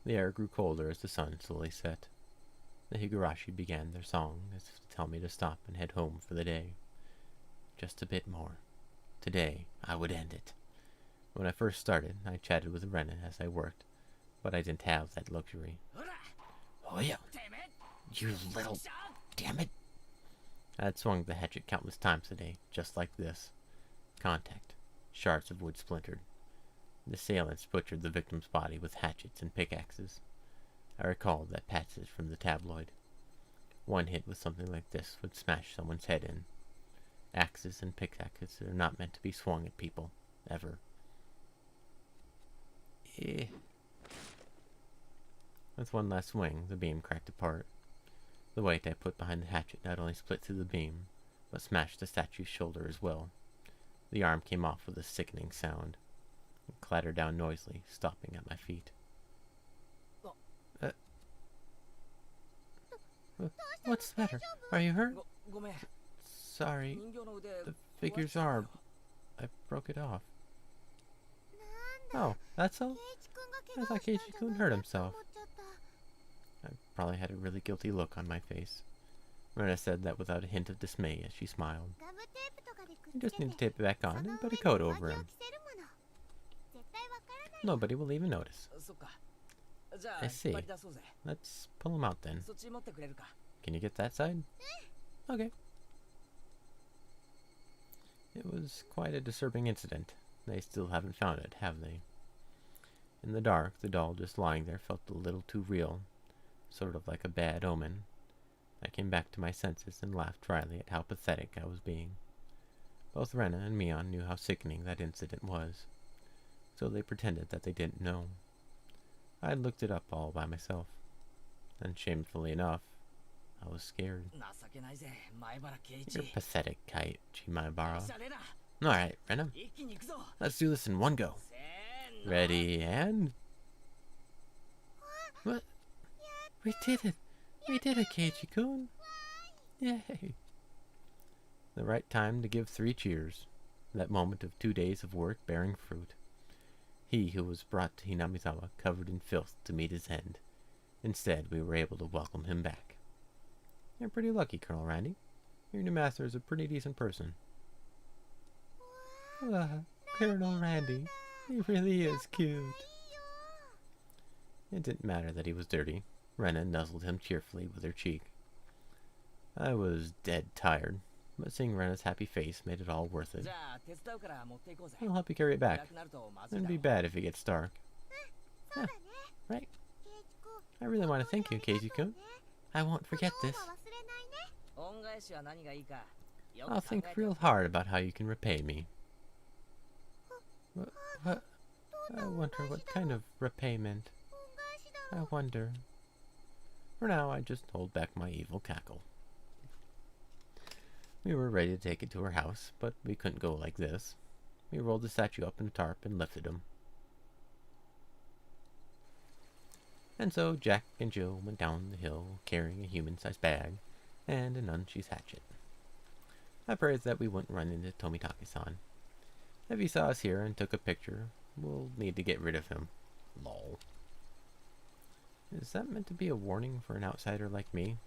The air grew colder as the sun slowly set. The Higurashi began their song, as if to tell me to stop and head home for the day. Just a bit more. Today, I would end it. When I first started, I chatted with Rena as I worked, but I didn't have that luxury. Oh yeah, you little... damn it! I had swung the hatchet countless times today, just like this. Contact. Shards of wood splintered. The assailants butchered the victim's body with hatchets and pickaxes. I recalled that passage from the tabloid. One hit with something like this would smash someone's head in. Axes and pickaxes are not meant to be swung at people, ever. With one last swing, the beam cracked apart. The weight I put behind the hatchet not only split through the beam, but smashed the statue's shoulder as well. The arm came off with a sickening sound. It clattered down noisily, stopping at my feet. What's the matter? Are you hurt? Sorry. The figure's arm. I broke it off. Oh, that's all? I thought Keiji-kun hurt himself. I probably had a really guilty look on my face. Rena said that without a hint of dismay as she smiled. You just need to tape it back on and put a coat over him. Nobody will even notice. I see. Let's pull him out then. Can you get that side? Okay. It was quite a disturbing incident. They still haven't found it, have they? In the dark, the doll just lying there felt a little too real, sort of like a bad omen. I came back to my senses and laughed dryly at how pathetic I was being. Both Rena and Mion knew how sickening that incident was, so they pretended that they didn't know. I had looked it up all by myself, and shamefully enough, I was scared. You're pathetic, Kaiichi Maebara. Alright, Rena. Let's do this in one go. Ready, and... What? We did it! We did it, Keiji-kun! Yay! The right time to give 3 cheers. That moment of 2 days of work bearing fruit. He who was brought to Hinamizawa covered in filth to meet his end. Instead, we were able to welcome him back. You're pretty lucky, Colonel Randy. Your new master is a pretty decent person. Colonel Randy. He really is cute. It didn't matter that he was dirty. Rena nuzzled him cheerfully with her cheek. I was dead tired, but seeing Rena's happy face made it all worth it. I'll help you carry it back. It'd be bad if it gets dark. Yeah, right. I really want to thank you, Keiji-kun. I won't forget this. I'll think real hard about how you can repay me. What? I wonder what kind of repayment. I wonder. For now, I just hold back my evil cackle. We were ready to take it to her house, but we couldn't go like this. We rolled the statue up in a tarp and lifted him. And so Jack and Jill went down the hill carrying a human-sized bag and an unsheathed hatchet. I prayed that we wouldn't run into Tomitake-san. If he saw us here and took a picture, we'll need to get rid of him. Lol. Is that meant to be a warning for an outsider like me?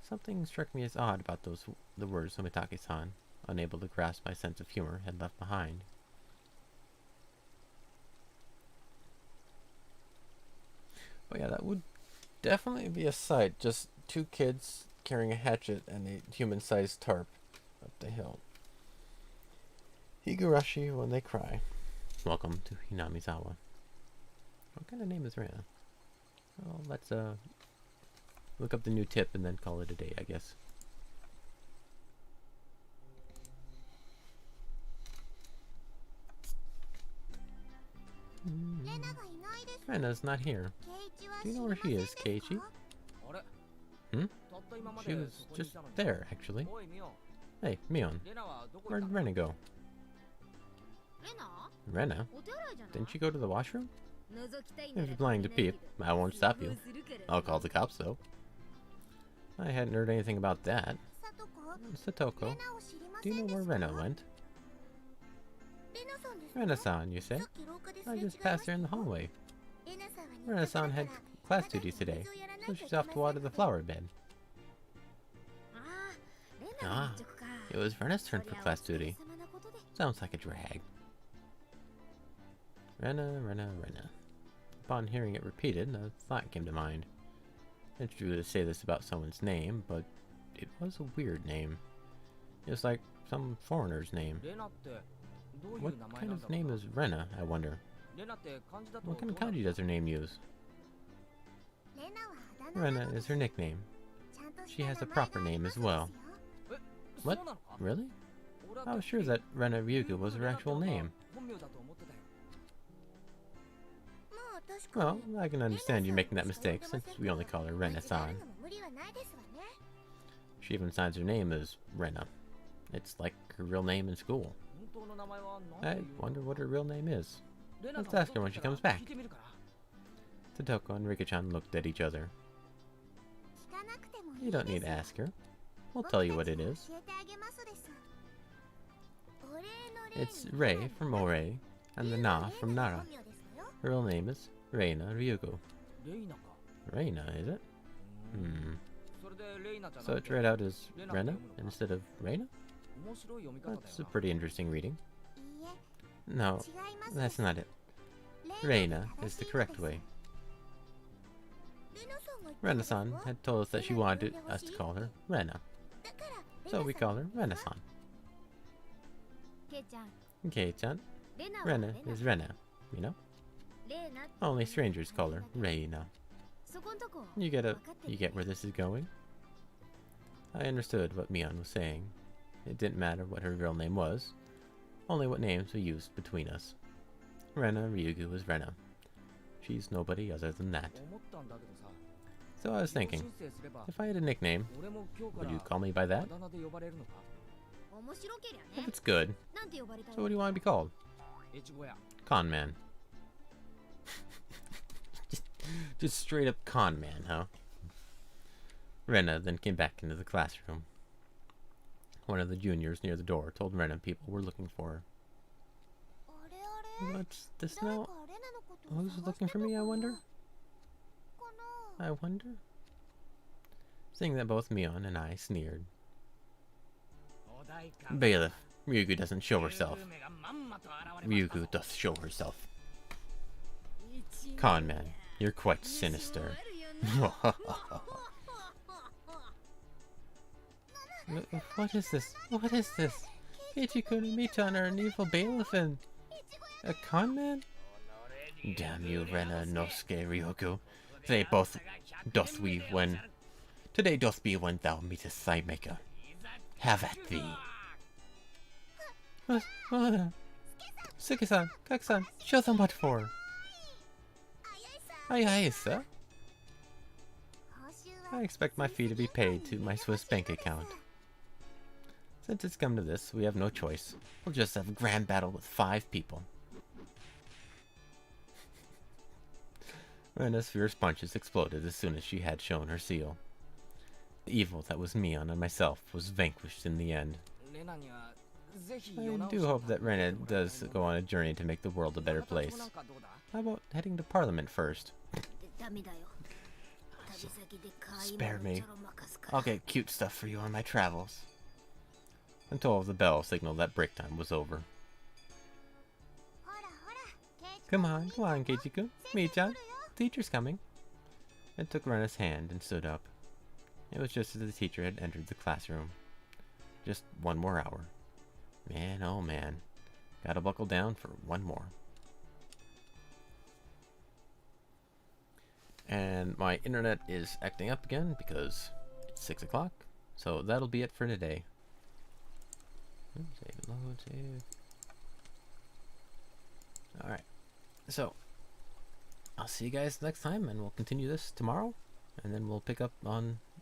Something struck me as odd about the words Tomitake-san, unable to grasp my sense of humor, had left behind. But yeah, that would definitely be a sight. Just two kids carrying a hatchet and a human-sized tarp up the hill. Higurashi when they cry. Welcome to Hinamizawa. What kind of name is Rena? Well, let's look up the new tip and then call it a day, I guess. Rena's not here. Do you know where she is, Keiichi? She was just there, actually. Hey, Mion. Where'd Rena go? Rena? Didn't she go to the washroom? If you're planning to peep, I won't stop you. I'll call the cops, though. I hadn't heard anything about that. Satoko, do you know where Rena went? Rena-san, you say? I just passed her in the hallway. Rena-san had class duties today, so she's off to water the flower bed. Ah, it was Rena's turn for class duty. Sounds like a drag. Rena, Rena, Rena. Upon hearing it repeated, a thought came to mind. It's true to say this about someone's name, but it was a weird name. It was like some foreigner's name. What kind of name is Rena, I wonder? What kind of kanji does her name use? Rena is her nickname. She has a proper name as well. What? Really? I was sure that Rena Ryugu was her actual name. Well, I can understand you making that mistake since we only call her Rena-san. She even signs her name as Rena. It's like her real name in school. I wonder what her real name is. Let's ask her when she comes back. Satoko and Rika-chan looked at each other. You don't need to ask her. We'll tell you what it is. It's Rei from Ore, and the Na from Nara. Her real name is Reina Ryugu. Reina, is it? So it's read out as Rena instead of Reina? That's a pretty interesting reading. No, that's not it. Reina is the correct way. Rena-san had told us that she wanted us to call her Rena. So we call her Rena-san. Kei-chan, Rena is Rena, you know? Only strangers call her Reina. You get where this is going? I understood what Mion was saying. It didn't matter what her real name was, only what names we used between us. Rena Ryugu is Rena. She's nobody other than that. So I was thinking, if I had a nickname, would you call me by that? If it's good. So what do you want to be called? Con Man. just straight up con man, huh? Rena then came back into the classroom. One of the juniors near the door told Rena people were looking for her. What's this now? Who's looking for me, I wonder? Seeing that both Mion and I sneered. Bailiff, Ryugu doesn't show herself. Ryugu doth show herself. Con man, you're quite sinister. What is this? What is this? Ichiku and Michan are an evil bailiff and a con man? Damn you, Rena, Nosuke, Ryugu. Today doth be when thou meetest thy maker. Have at thee. What? Suki-san, Kak-san, show them what for. Aye aye, sir. I expect my fee to be paid to my Swiss bank account. Since it's come to this, we have no choice. We'll just have a grand battle with 5 people. Rena's fierce punches exploded as soon as she had shown her seal. The evil that was Mion and myself was vanquished in the end. I do hope that Rena does go on a journey to make the world a better place. How about heading to Parliament first? Spare me. I'll get cute stuff for you on my travels. Until the bell signaled that break time was over. Come on, Keiichi-kun. Mii-chan. Teacher's coming. I took Rena's hand and stood up. It was just as the teacher had entered the classroom. Just one more hour. Man, oh man. Gotta buckle down for one more. And my internet is acting up again because it's 6 o'clock. So that'll be it for today. Save, load, save. Alright. So, I'll see you guys next time, and we'll continue this tomorrow. And then we'll pick up on